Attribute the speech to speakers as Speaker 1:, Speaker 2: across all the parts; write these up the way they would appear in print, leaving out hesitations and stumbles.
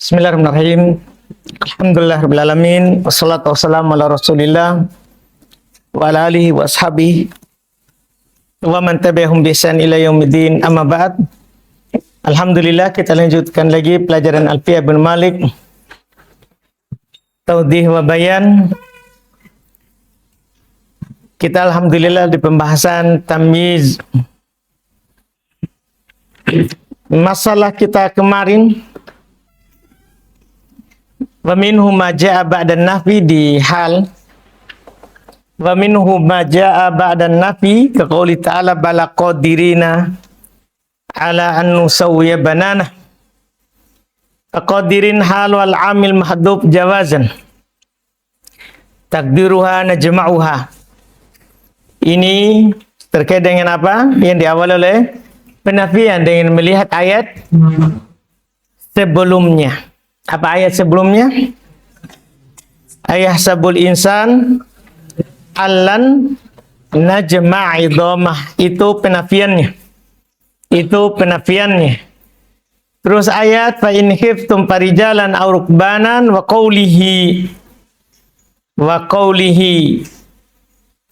Speaker 1: Bismillahirrahmanirrahim. Alhamdulillahirrahmanirrahim. Wassalatu wassalamu ala rasulillah wa ala alihi wa ashabihi wa man tabi'ahum bi ihsan ila yaumiddin, amma ba'd. Alhamdulillah, kita lanjutkan lagi pelajaran Alfiyah bin Malik, Taudih wa Bayan. Kita alhamdulillah di pembahasan tamyiz. Masalah kita kemarin, wa minhu ma jaa ba'dan nafi di hal, wa minhu ma jaa ba'dan nafi ka qouli ta'ala bala qadirina ala an nusawwiya banana. Qadirin hal wal amil mahdhuf jawazan takdiruha najma'uha. Ini terkait dengan apa yang diawali oleh penafian dengan melihat ayat sebelumnya. Apa ayat sebelumnya? Ayah sabul insan allan najma'i dhamah. Itu penafiannya. Terus ayat fa in khiftum farijalan aw rukbanan wa qawlihi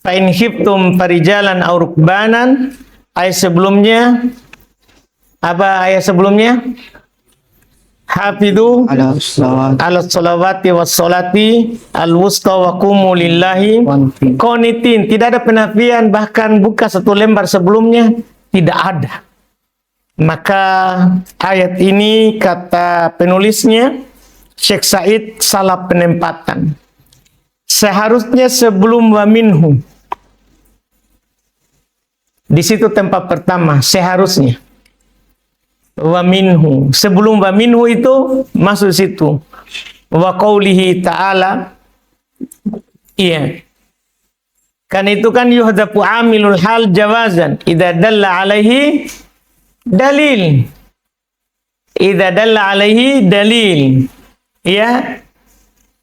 Speaker 1: fa in khiftum farijalan aw rukbanan. Ayat sebelumnya apa ayat sebelumnya? Hafidhu ala salawati was salati al wusta wa qumu lillahi qanitin. Tidak ada penafian, bahkan buka satu lembar sebelumnya tidak ada. Maka ayat ini kata penulisnya Syekh Said salah penempatan. Seharusnya sebelum wa minhu. Di situ tempat pertama seharusnya. Wa minhu, sebelum wa minhu itu masuk situ. Wa qaulihi ta'ala, iya. Kan itu kan yuhdafu amilul hal jawazan idza dalla alaihi dalil. Idza dalla alaihi dalil. Ya.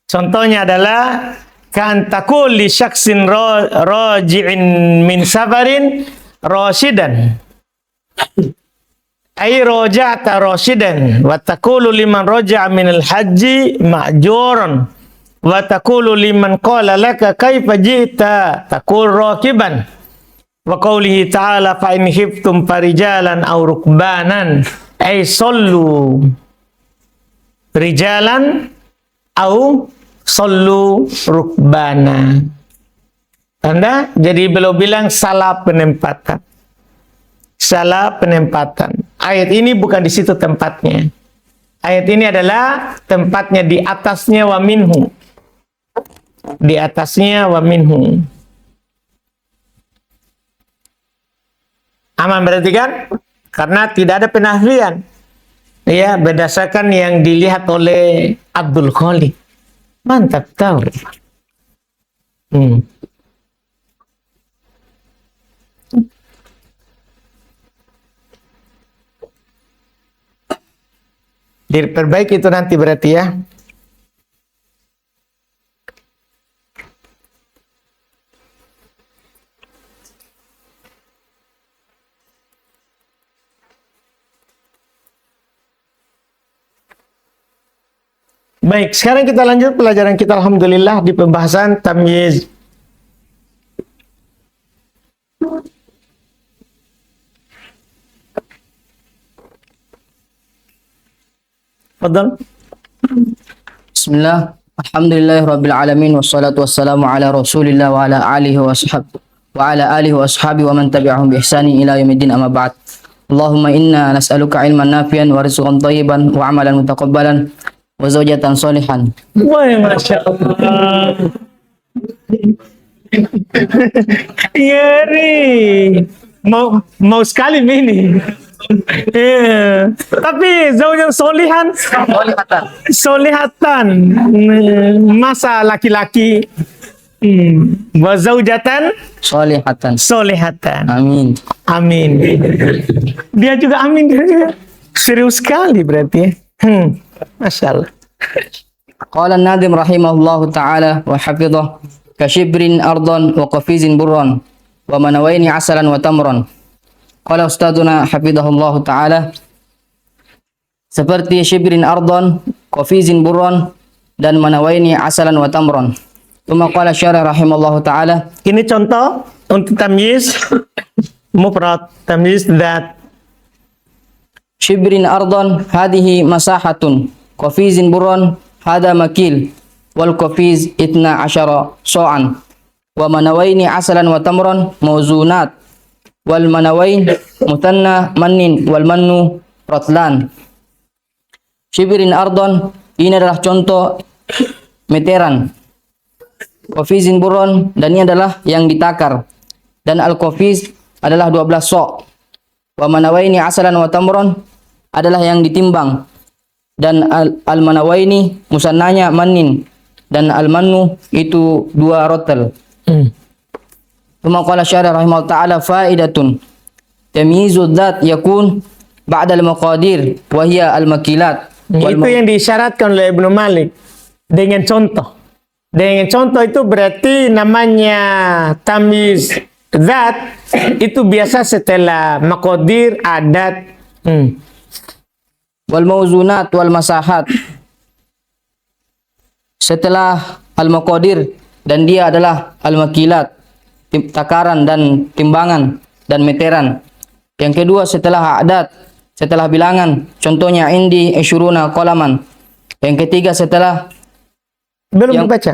Speaker 1: Contohnya adalah kan taqul li syakhsin raji'in min safarin rasyidan. Ay roja'ta rasyidan wa taqulu liman roja'a minal haji ma'juran wa taqulu liman qala laka kaifa ji'ta taqul rakiban wa qawlihi ta'ala fa in khiftum farijalan aw rukbanan ay sallu rijalan aw sallu rukbana. Tanda, jadi beliau bilang salah penempatan. Ayat ini bukan di situ tempatnya. Ayat ini adalah tempatnya di atasnya wa minhu. Di atasnya wa minhu. Aman berarti kan? Karena tidak ada penafian. Ya, berdasarkan yang dilihat oleh Abdul Khaliq. Mantap tahu. Diperbaiki itu nanti berarti ya. Baik, sekarang kita lanjut pelajaran kita alhamdulillah di pembahasan tamyiz. Fadal.
Speaker 2: Bismillah, alhamdulillahirabbil alamin wassalatu wassalamu ala rasulillah wa ala alihi wa ashabi wa man tabi'ahum bi ihsani ila yaumiddin, amma ba'd. Allahumma inna nas'aluka ilman nafi'an wa rizqan thayyiban wa amalan mutaqabbalan wa zawjatan sholihan.
Speaker 1: Wah, masyaallah. Ngeri. Mau sekali ini. Yeah. Tapi zaujah solihatan masa laki-laki wa zaujatan solihatan. Amin. Dia juga amin. Serius sekali berarti. Masya Allah.
Speaker 2: Qala an-nadim rahimahullahu ta'ala wa hafidhah kashibrin ardon wa qafizin burran wa manawaini asalan wa tamran. Qala ustaduna hafidhahullahu ta'ala, seperti shibrin ardon qafizin burran, dan manawaini asalan wa tamron. Tsumma qala syarih rahimallahu taala.
Speaker 1: Ini contoh untuk tamyiz mufrad, tamyiz dzat.
Speaker 2: Shibrin ardon hadhihi masahatun, qafizin burran hada makil, wal qafiz 12 so'an, wa manawaini asalan wa tamron mawzunat, wal manawain mutanna mannin, wal mannu rotlan. Shibrin ardon, ini adalah contoh meteran. Qafizin burron, dan ini adalah yang ditakar. Dan al-qafiz adalah 12 so'. Wa manawaini asalan wa tamron adalah yang ditimbang. Dan al-manawaini musannanya mannin, dan al-mannu itu 2 rotel. Tsumma qala syarih rahimahullah ta'ala faidatun tamyizu dzat yakun ba'da al-maqadir wa hiya al-makilat.
Speaker 1: Itu yang diisyaratkan oleh Ibnu Malik dengan contoh. Dengan contoh itu berarti namanya tamyiz dzat itu biasa setelah maqadir, adat.
Speaker 2: Wal mawzunat wal masahat setelah al-maqadir, dan dia adalah al-makilat, takaran dan timbangan dan meteran. Yang kedua setelah adat, setelah bilangan, contohnya indi isyuruna qalaman. Yang ketiga setelah
Speaker 1: Belum baca.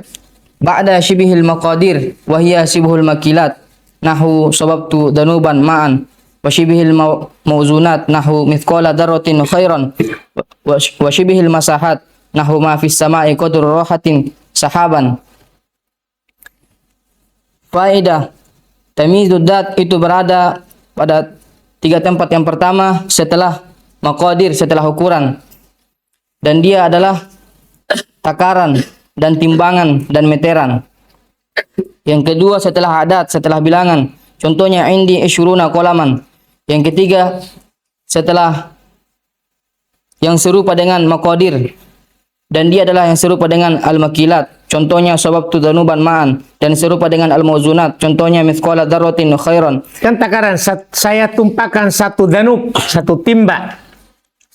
Speaker 2: ba'da shibihil maqadir wa hiya shibhul makilat nahu sababtu danuban ma'an, wa shibihil mawzunat nahu mithqala darratin khairan, wa shibihil masahat nahu ma fis sama'i qadru rahatin sahaban. Faedah tamyizud dzat itu berada pada 3 tempat. Yang pertama setelah maqadir, setelah ukuran, dan dia adalah takaran dan timbangan dan meteran. Yang kedua setelah adat, setelah bilangan, contohnya indi isyuruna qalaman. Yang ketiga setelah yang serupa dengan maqadir, dan dia adalah yang serupa dengan al-makilat, contohnya sababtu danuban ma'an, dan serupa dengan al-mawzunat, contohnya mithqala dzarratin khairan.
Speaker 1: Kan takaran, saya tumpahkan satu danub, satu timba,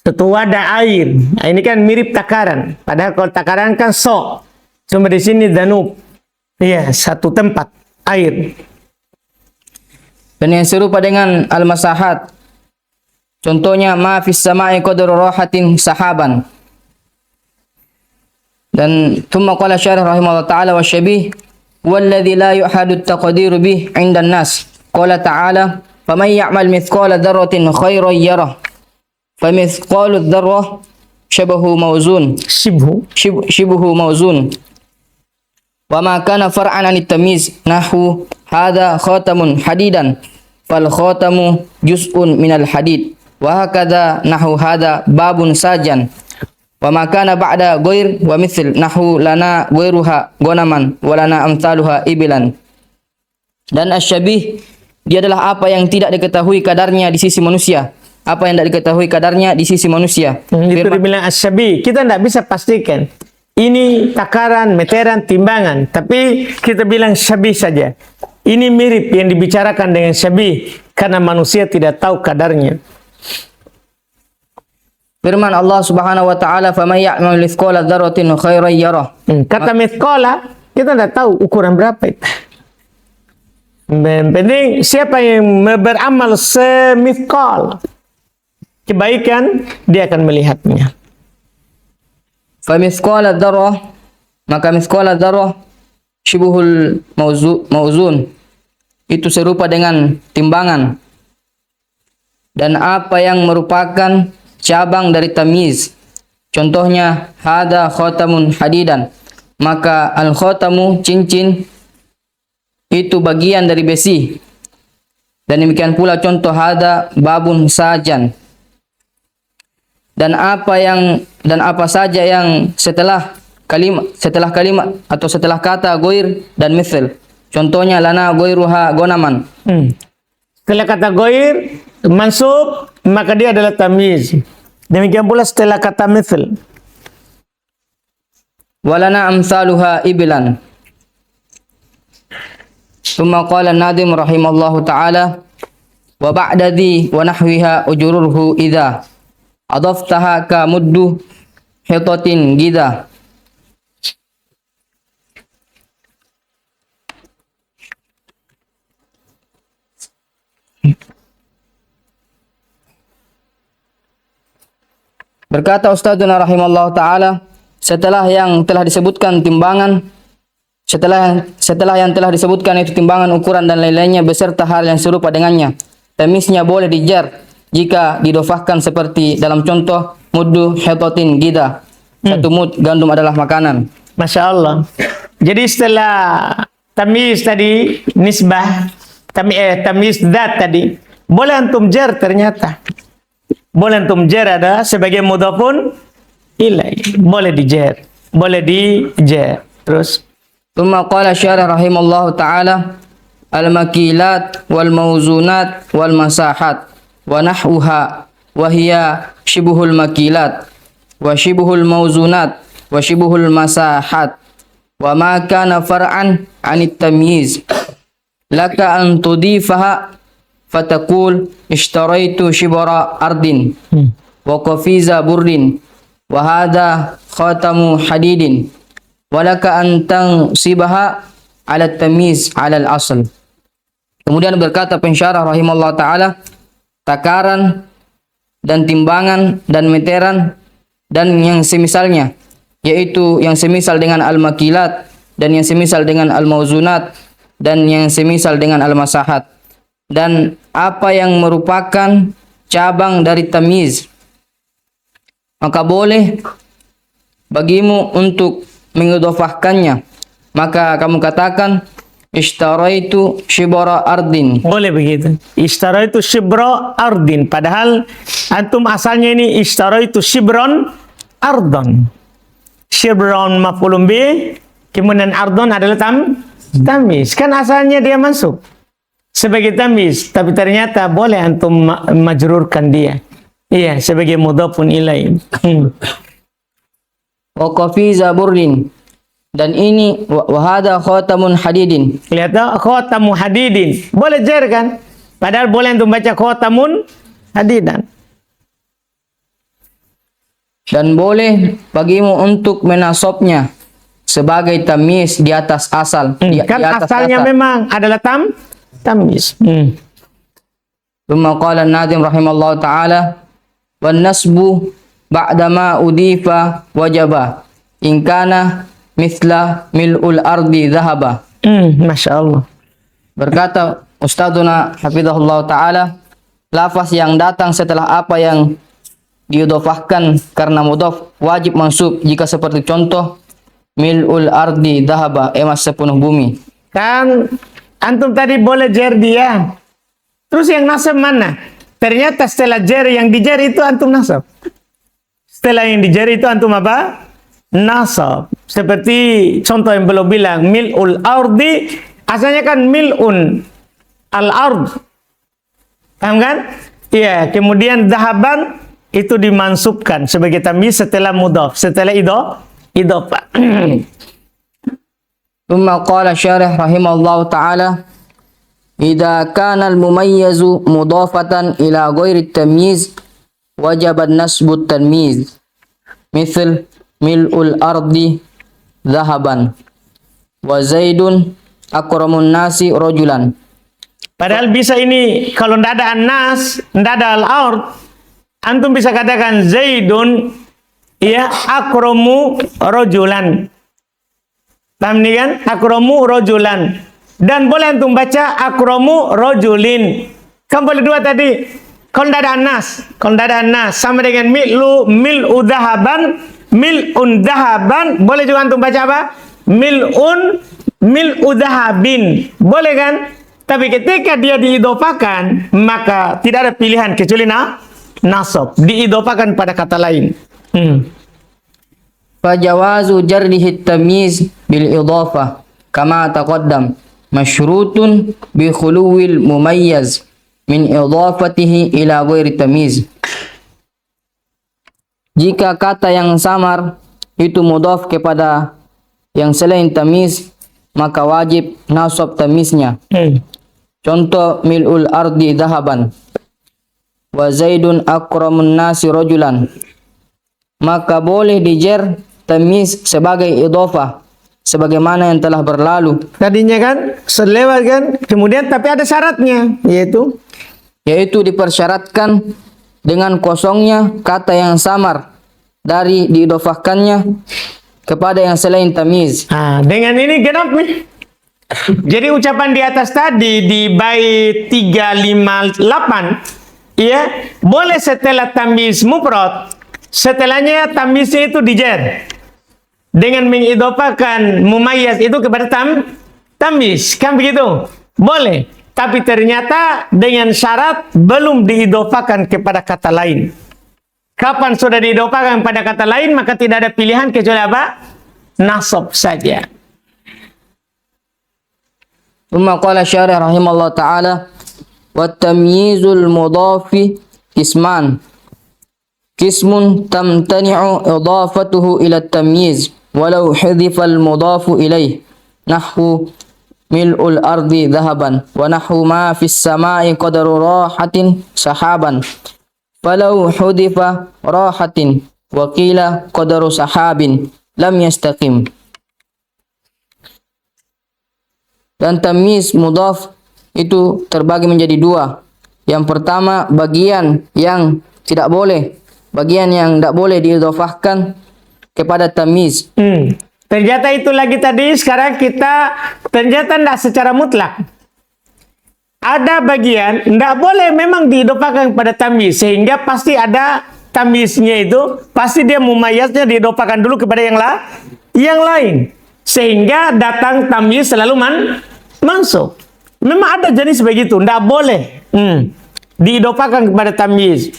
Speaker 1: satu wadah air. Nah, ini kan mirip takaran. Padahal kalau takaran kan so, cuma di sini danub. Iya, satu tempat air.
Speaker 2: Dan yang serupa dengan al-masahat, contohnya ma fis sama'i qadru rahatin sahaban. Dan thumma qala syarih rahimahullah ta'ala wa syabih walladzi la yuhadu at-taqdiru bih 'inda an-nas. Qala ta'ala faman ya'mal mithqala dzarratin khairan yarah. Fa mithqalu dzarrah syabahu mawzun. Shibhu mawzun. Wa ma kana far'an 'anit tamyiz nahu hadha khatamun hadidan fal khatamu juz'un minal hadid wa hakadha nahu hadha babun sajan. Wa ma kana ba'da ghair wa mithl nahu lana ghairuha gonaman wa lana amsaluha ibilan. Dan asyabih dia adalah apa yang tidak diketahui kadarnya di sisi manusia. Apa yang tidak diketahui kadarnya di sisi manusia.
Speaker 1: Itu dibilang asyabih. Kita tidak bisa pastikan ini takaran, meteran, timbangan, tapi kita bilang syabih saja. Ini mirip yang dibicarakan dengan syabih karena manusia tidak tahu kadarnya.
Speaker 2: Firman Allah Subhanahu wa taala, "Faman ya'mal mithqala dzarratin khairan yarah."
Speaker 1: Kata mithqala, kita tidak tahu ukuran berapa itu. Penting siapa yang beramal semithqal kebaikan, dia akan melihatnya.
Speaker 2: Fa mithqala dzarrah, maka mithqala dzarrah syibhul mawzun, itu serupa dengan timbangan. Dan apa yang merupakan cabang dari tamyiz, contohnya hada khatamun hadidan, maka al khatamu cincin itu bagian dari besi. Dan demikian pula contoh hada babun sajan. Dan apa saja yang setelah kalimat atau setelah kata goir dan mithl, contohnya lana goiruha gonaman.
Speaker 1: Setelah kata goir mansub, maka dia adalah tamyiz. Demikian pula setelah kata mithl.
Speaker 2: Walana amsaluha ibilan. Tsumma qala an-nadim rahimallahu ta'ala wa ba'da dhi wa nahwiha ujururhu idza adaftaha ka muddu hitatin gida. Berkata Ustadzuna rahimallahu taala, setelah yang telah disebutkan timbangan, setelah yang telah disebutkan itu timbangan, ukuran dan lain-lainnya beserta hal yang serupa dengannya, tamisnya boleh dijar jika didofahkan seperti dalam contoh muddu hitatin gida. Satu mud gandum adalah makanan.
Speaker 1: Masya Allah. Jadi setelah tamis tadi, nisbah, tamis dat tadi, boleh antum jar ternyata. Boleh antum jar ada sebagai mudhafun ilaih. Boleh dijar. Boleh dijar. Terus.
Speaker 2: Tsumma qala syarah rahimallahu ta'ala al-makilat wal mawzunat wal masahat wa nahwuha wa hiya shibuhul makilat wa shibuhul mawzunat wa shibuhul masahat wa ma kana far'an 'anit tamyiz laka an tudifaha fatakul ishtaraitu shibara ardin wa qafiza burrin wa hadha khatamu hadidin walaka an tansibaha ala tamyiz ala al-asl. Kemudian berkata pensyarah rahimallahu taala, takaran dan timbangan dan meteran dan yang semisalnya, yaitu yang semisal dengan al-makilat dan yang semisal dengan al-mauzunat dan yang semisal dengan al-masahat, dan apa yang merupakan cabang dari tamyiz, maka boleh bagimu untuk mengidhafahkannya. Maka kamu katakan ishtaraitu shibra ardin.
Speaker 1: Boleh begitu. Ishtaraitu shibra ardin. Padahal antum asalnya ini ishtaraitu shibron ardon. Shibron maf'ulun bih, kemudian ardon adalah tamis. Kan asalnya dia masuk sebagai tamis, tapi ternyata boleh antum majrurkan dia. Iya, sebagai mudhafun ilaih.
Speaker 2: Wa qafiza burrin, dan ini wahada khatamun hadidin.
Speaker 1: Lihat khatamu hadidin. Boleh jar kan? Padahal boleh untuk baca khatamun hadidan.
Speaker 2: Dan boleh bagimu untuk menasobnya sebagai tamyiz di atas asal.
Speaker 1: Kan
Speaker 2: di atas
Speaker 1: asalnya
Speaker 2: kata.
Speaker 1: memang adalah tamyiz.
Speaker 2: Tsumma qala an-nadhim rahimallahu taala wan nasbu ba'dama udifa wajaba in kana mithla mil'ul ardi dhahaba.
Speaker 1: Masya Allah.
Speaker 2: Berkata Ustadzuna hafizahullah ta'ala, lafaz yang datang setelah apa yang diidhafahkan karena mudhaf wajib mansub jika seperti contoh mil'ul ardi dhahaba, emas sepenuh bumi.
Speaker 1: Kan antum tadi boleh jar dia. Terus yang nasab mana? Ternyata setelah jar yang dijar itu antum nasab. Setelah yang dijar itu antum apa? Nasab. Seperti contoh yang belum bilang, mil'ul ardi, asalnya kan mil'un al-ard. Paham kan? Iya, kemudian dahaban itu dimansubkan sebagai tamyiz setelah mudhaf, setelah idhofah.
Speaker 2: Tsumma qala syarih rahimallahu ta'ala, idza kana al-mumayyizu mudhafatan ila ghairi tamyiz wajib nasbu tamyiz misal mil'ul ardi dhahaban wa zaidun akramun nasi rajulan.
Speaker 1: Padahal bisa ini kalau tidak ada an-nas, tidak ada al-ard, antum bisa katakan zaidun ya akramu rajulan. Paham nih kan? Akramu rajulan. Dan boleh antum baca akramu rajulin. Kan boleh dua tadi. Kalau tidak ada anas, kalau tidak ada anas sama dengan mil'u dahaban, mil'un dahaban, boleh juga antum baca apa? Mil'u dahabin. Boleh kan? Tapi ketika dia diidhofakan, maka tidak ada pilihan kecuali nasab. Diidhofakan pada kata lain.
Speaker 2: Fajawazu jarrihi tamyiz bil idhafah kama taqaddam masyrutun bi khuluwil mumayyiz min idhafatihi ila ghairi tamyiz. Jika kata yang samar itu mudhaf kepada yang selain tamyiz, maka wajib nasab tamyiznya. Contoh mil'ul ardi dhahaban wa zaidun akramun nasi rajulan. maka boleh dijer tamyiz sebagai idhofah sebagaimana yang telah berlalu,
Speaker 1: Tadinya kan selewat kan, kemudian tapi ada syaratnya,
Speaker 2: yaitu dipersyaratkan dengan kosongnya kata yang samar dari diidhofahkannya kepada yang selain tamyiz.
Speaker 1: Dengan ini genap nih. Jadi ucapan di atas tadi di bait 358, boleh setelah tamyiz mufrad, setelahnya tamyiznya itu dijer dengan mengidhofakan mumayyaz itu kepada tamyiz, kan begitu? Boleh, tapi ternyata dengan syarat belum diidhofakan kepada kata lain. Kapan sudah diidhofakan pada kata lain, maka tidak ada pilihan kecuali apa? Nasab saja.
Speaker 2: Thumma qala syarih rahimallahu ta'ala wa tamyizul mudhafi isman. Qismun tamtani'u idhafatuhu ila tamyiz walau hudhifa al-mudhafu ilayh nahwu mil'ul ardi dhahaban wa nahwu ma fis sama'i qadaru rahatin sahaban falau hudhifa rahatin wa qila qadaru sahabin lam yastaqim. Dan tamyiz mudhaf itu terbagi menjadi dua. Yang pertama bagian yang tidak boleh diidhofahkan kepada tamyiz.
Speaker 1: Ternyata itu lagi tadi, sekarang kita ternyata tidak secara mutlak. Ada bagian tidak boleh memang diidhofahkan kepada tamyiz, sehingga pasti ada tamyiznya itu, pasti dia mumayyaznya diidhofahkan dulu kepada yang lain. Sehingga datang tamyiz selalu masuk. Memang ada jenis begitu, tidak boleh diidhofahkan kepada tamyiz.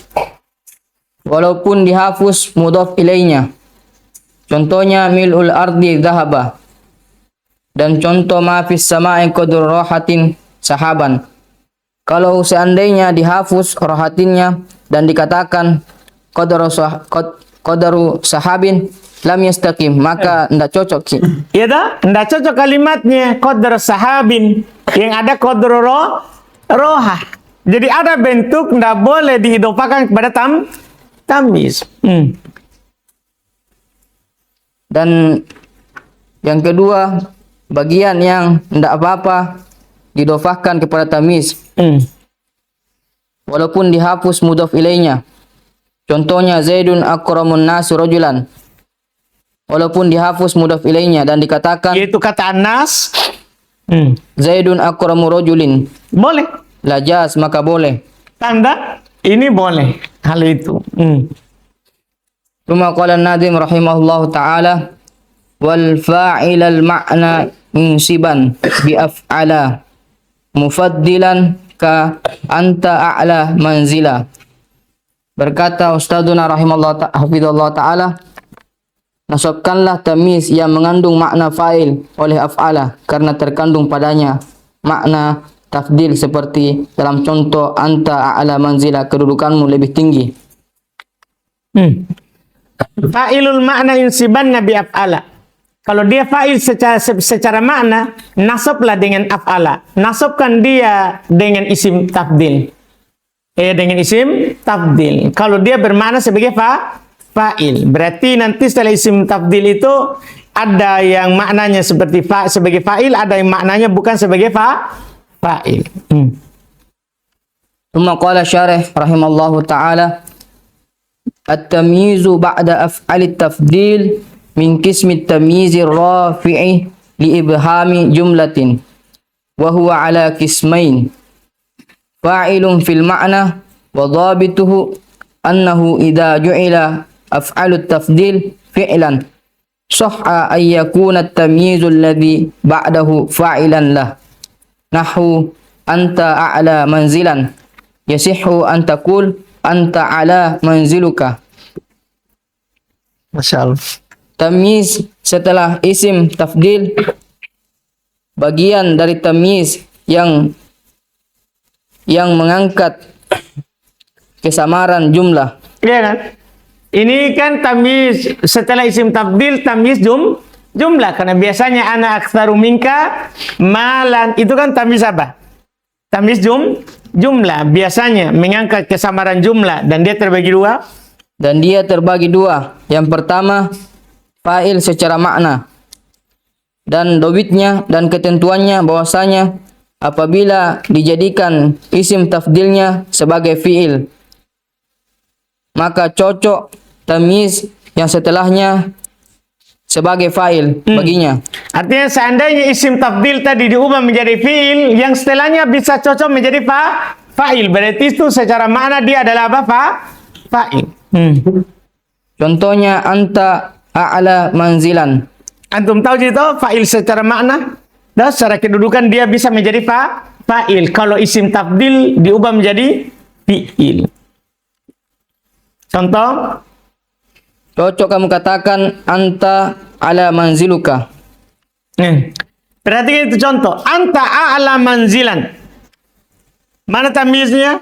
Speaker 2: Walaupun dihapus mudhaf ilainya. Contohnya mil'ul ardi dhahaba. Dan contoh ma fis sama'i qadru rahatin sahaban. Kalau seandainya dihapus rahatinnya dan dikatakan qadaru sahabin lam yastaqim, maka tidak cocok.
Speaker 1: Iya dah, tidak cocok kalimatnya qadar sahabin, yang ada qadru rohah. Jadi ada bentuk tidak boleh diidhofahkan kepada tamyiz.
Speaker 2: Dan yang kedua, bagian yang tidak apa-apa diidhofahkan kepada tamyiz walaupun dihapus mudhaf ilainya. Contohnya Zaidun akramun nasi rajulan. Walaupun dihapus mudhaf ilainya dan dikatakan
Speaker 1: Yaitu kata anas.
Speaker 2: Zaidun akramu rajulin.
Speaker 1: Boleh.
Speaker 2: Lajaz, maka boleh.
Speaker 1: Tanda ini boleh hal itu.
Speaker 2: Tsumma qala an-nadhim rahimahullahu ta'ala wal fa'il al-ma'na munsiban bi af'ala mufaddilan ka anta a'la manzila. Berkata Ustadzuna rahimahullah ta'ala, nasabkanlah tamyiz yang mengandung makna fa'il oleh af'ala karena terkandung padanya makna tafdil seperti dalam contoh anta a'la manzila, kedudukanmu lebih tinggi.
Speaker 1: Fa'ilul makna insiban nabi af'ala. Kalau dia fa'il secara makna, nasablah dengan af'ala. Nasabkan dia dengan isim tafdil. Dengan isim tafdil. Kalau dia bermakna sebagai fa'il, berarti nanti setelah isim tafdil itu ada yang maknanya seperti sebagai fa'il, ada yang maknanya bukan sebagai fa'il.
Speaker 2: Tsumma qala syarih rahimallahu ta'ala at-tamyizu ba'da af'alit tafdil min qismi at-tamyizir rafi'i li ibhami jumlatin wa huwa ala qismain fa'ilun fil ma'na wa dhabituhu annahu idza ju'ila af'alut tafdil fi'lan sahha ay yakuna at-tamyizu alladhi ba'dahu fa'ilan lah nahwu anta a'la manzilan yasihhu an taqul anta ala manziluka.
Speaker 1: Masyaallah.
Speaker 2: Tamyiz setelah isim tafdil, bagian dari tamyiz yang mengangkat kesamaran jumlah.
Speaker 1: Iya kan? Ini kan tamyiz setelah isim tafdil, tamyiz jumlah, karena biasanya ana aktsaru minka malan, itu kan tamyiz apa? Tamyiz jumlah, biasanya mengangkat kesamaran jumlah, dan dia terbagi
Speaker 2: Dan dia terbagi dua. Yang pertama, fa'il secara makna. Dan dobitnya dan ketentuannya bahwasanya apabila dijadikan isim tafdilnya sebagai fi'il, maka cocok tamyiz yang setelahnya sebagai fa'il baginya.
Speaker 1: Artinya seandainya isim tafdil tadi diubah menjadi fi'il, yang setelahnya bisa cocok menjadi fa'il. Berarti itu secara makna dia adalah apa? Fa'il.
Speaker 2: Contohnya anta a'la manzilan.
Speaker 1: Antum tahu itu fa'il secara makna? Dan secara kedudukan dia bisa menjadi fa'il. Kalau isim tafdil diubah menjadi fi'il. Contoh,
Speaker 2: Cocok kamu katakan anta ala manziluka.
Speaker 1: perhatikan itu contoh. Anta a'la manzilan. Mana tamyiznya?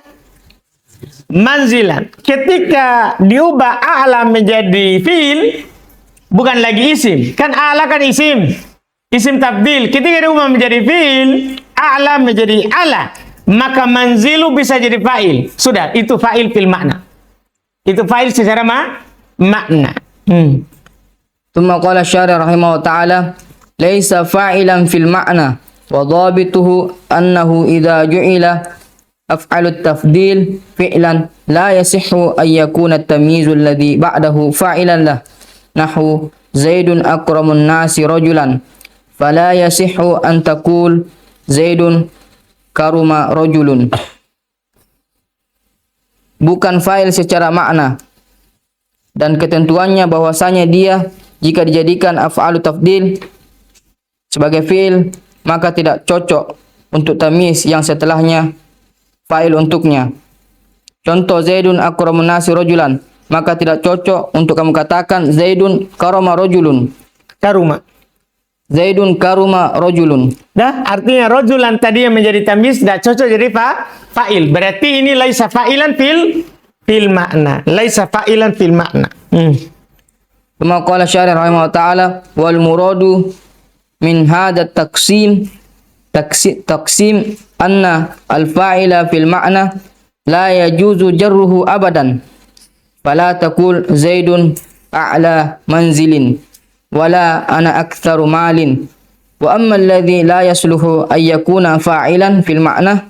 Speaker 1: Manzilan. Ketika diubah a'la menjadi fi'il, bukan lagi isim. Kan a'la kan isim. Isim tafdil. Ketika diubah menjadi fi'il, a'la menjadi ala. Maka manzilu bisa jadi fa'il. Sudah, itu fa'il fil makna. Itu fa'il secara makna.
Speaker 2: Thumma qala syarih rahimahullah ta'ala, laisa fa'ilan fil ma'na wa dhabituhu annahu idza ju'ila af'alut tafdil fi'lan la yasihhu an yakuna at-tamyizu alladhi ba'dahu fa'ilan lah. Nahu Zaidun akramun nasi rajulan fala yasihhu an taqul Zaidun karuma rajulun. Bukan fa'il secara makna dan ketentuannya bahwasanya dia jika dijadikan af'alu tafdil sebagai fi'il maka tidak cocok untuk tamyiz yang setelahnya fa'il untuknya. Contoh Zaidun akramun nasi rajulan, maka tidak cocok untuk kamu katakan Zaidun karama rajulun.
Speaker 1: Karuma.
Speaker 2: Zaidun karuma rajulun.
Speaker 1: Dah, artinya rojulan tadi yang menjadi tamyiz tidak cocok jadi fa'il. Berarti ini laisa fa'ilan fil makna. Laisa fa'ilan fil makna.
Speaker 2: Kama qala syarih rahimahullah ta'ala wal muradu min hadha taqsim anna al fa'ila fil ma'na la yajuzu jarruhu abadan. Fala taqul Zaidun a'la manzilin wala ana aktsaru malin. Wa amma alladhi la yasluhu an yakuna fa'ilan fil ma'na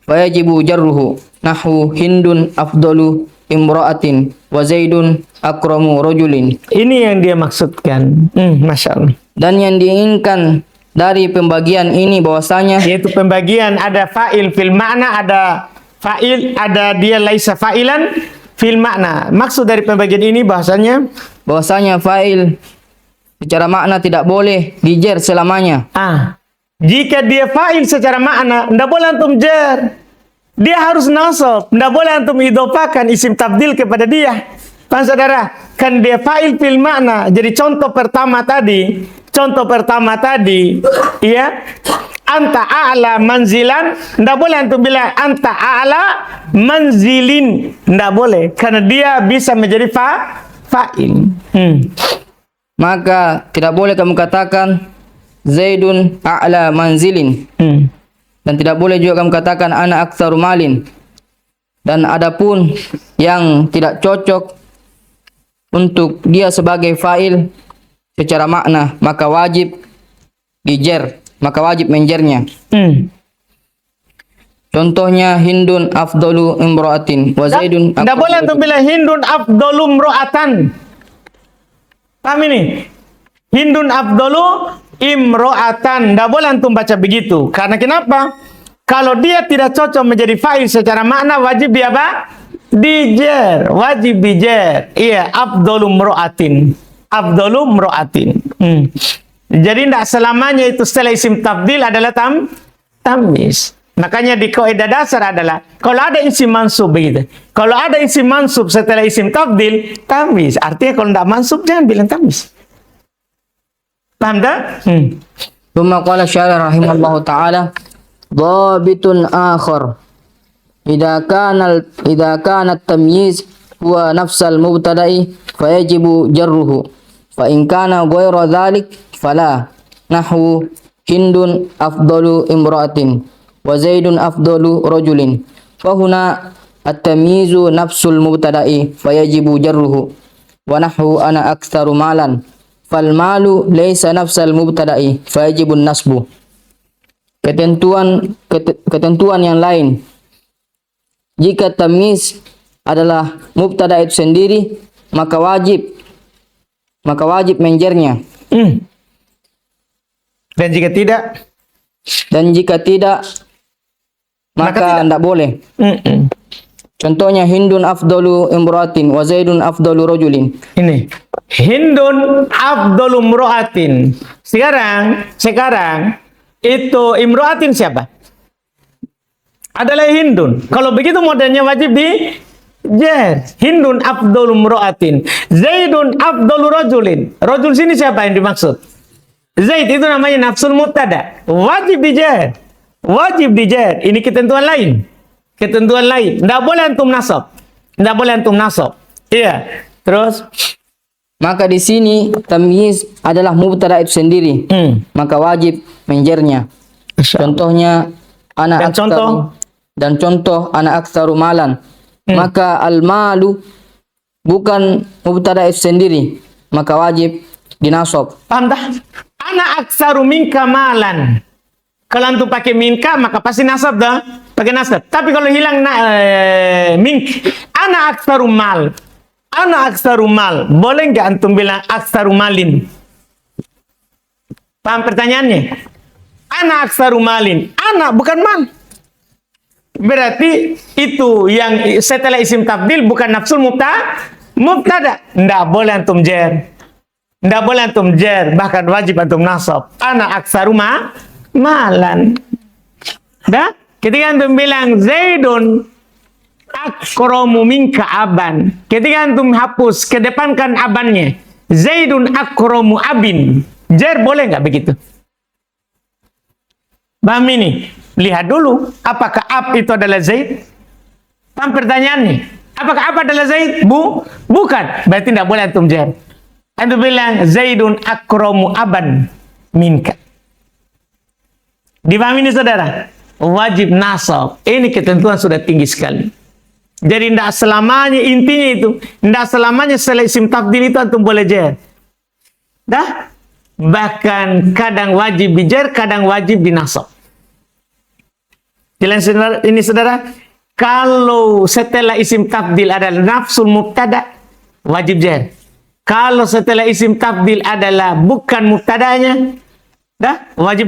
Speaker 2: fayajibu jarruhu. Nahu Hindun afdalu imra'atin wa Zaidun akramu rajulin.
Speaker 1: Ini yang dia maksudkan. Masya Allah.
Speaker 2: Dan yang diinginkan dari pembagian ini bahwasanya
Speaker 1: Yaitu pembagian ada fa'il fil makna, ada fa'il, ada dia laisa fa'ilan fil makna. Maksud dari pembagian ini bahasanya
Speaker 2: fa'il secara makna tidak boleh dijer selamanya.
Speaker 1: Jika dia fa'il secara makna, tidak boleh antum jer. Dia harus nasab. Tidak boleh antum idopakan isim tabdil kepada dia. Pan saudara, kan dia fa'il fil makna. Jadi contoh pertama tadi, ya, anta a'la manzilan, tidak boleh antum bilang anta a'la manzilin. Tidak boleh, karena dia bisa menjadi fa'il.
Speaker 2: Maka tidak boleh kamu katakan Zaidun a'la manzilin. Dan tidak boleh juga kamu katakan ana aktsaru malin. Dan adapun yang tidak cocok untuk dia sebagai fa'il secara makna, maka wajib dijer, maka wajib menjernya. Contohnya Hindun afdalu imra'atin wa Zaidun.
Speaker 1: Tidak boleh antum bilang Hindun afdalu imra'atan. Paham ini? Hindun afdalu imro'atan. Tidak boleh antum baca begitu. Karena kenapa? Kalau dia tidak cocok menjadi fa'il secara makna, wajib dia apa? Dijer. Wajib dijer. Iya, afdalu imro'atin. Afdalu imro'atin. Jadi tidak selamanya itu setelah isim tafdil adalah tamyiz. Makanya di kaidah dasar adalah kalau ada isim mansub begitu. Kalau ada isim mansub setelah isim tafdil, tamyiz. Artinya kalau tidak mansub jangan bilang tamyiz. Paham tak?
Speaker 2: Thumma qala syarih rahimallahu ta'ala dhabitun akhar idza kana at-tamyiz huwa nafsal mubtada'i fayajibu jarruhu fa in kana ghayra dhalik fala. Nahu Hindun afdalu imra'atin wa Zaidun afdalu rajulin. Fahuna at-tamyizu nafsul mubtada'i fayajibu jarruhu wa nahwu ana aktsaru malan fal malu laysa nafsal mubtada'i fayajibu nasbu. Ketentuan yang lain, jika tamyiz adalah mubtada itu sendiri, maka wajib menjernya.
Speaker 1: Dan jika tidak,
Speaker 2: maka tidak boleh.
Speaker 1: mm-mm.
Speaker 2: Contohnya Hindun afdalu imra'atin wa Zaidun afdalu rajulin.
Speaker 1: Ini Hindun afdalu imra'atin. Sekarang itu imra'atin siapa? Adalah Hindun. Kalau begitu modelnya wajib di jar. Hindun afdalu imra'atin. Zaidun afdalu rajulin. Rajul sini siapa yang dimaksud? Zaid itu namanya nafsul mubtada. Wajib di jar. Wajib di jar. Ini ketentuan lain. Tidak boleh antum nasab. Iya. Terus
Speaker 2: Maka di sini tamyiz adalah mubtada itu sendiri. Maka wajib menjernya. Contohnya ana dan contoh ana aktsaru malan. Maka al malu bukan mubtada itu sendiri, maka wajib dinasab.
Speaker 1: paham dah? Ana aktsaru minka malan. Kalau antum pakai minka maka pasti nasab dah. Pakai nasab. Tapi kalau hilang mink, ana aktsaru mal. Boleh nggak antum bilang aktsaru malin? Paham pertanyaannya? Ana aktsaru malin. Ana bukan mal. Berarti itu yang setelah isim tabdil bukan nafsul mubtada. Nggak boleh antum jar. Bahkan wajib antum nasab. Ana aktsaru malan. Dah? Ketika antum bilang Zaidun akramu minka aban. Ketika antum hapus, kedepankan abannya. Zaidun akramu abin. Jar boleh nggak begitu? Paham ini? Lihat dulu, apakah ab itu adalah Zaid? Paham pertanyaannya? Apakah ab adalah Zaid? Bukan. Berarti tidak boleh antum jar. Antum bilang Zaidun akramu aban minka. Dipahami ini saudara? Wajib nasab. Ini ketentuan sudah tinggi sekali. Jadi tidak selamanya, intinya itu, tidak selamanya setelah isim tabdil itu antum boleh jar. Dah? Bahkan kadang wajib dijar, kadang wajib dinasab. Jelas ini saudara? Kalau setelah isim tabdil adalah nafsul mubtada, wajib jar. Kalau setelah isim tabdil adalah bukan mubtadanya, dah wajib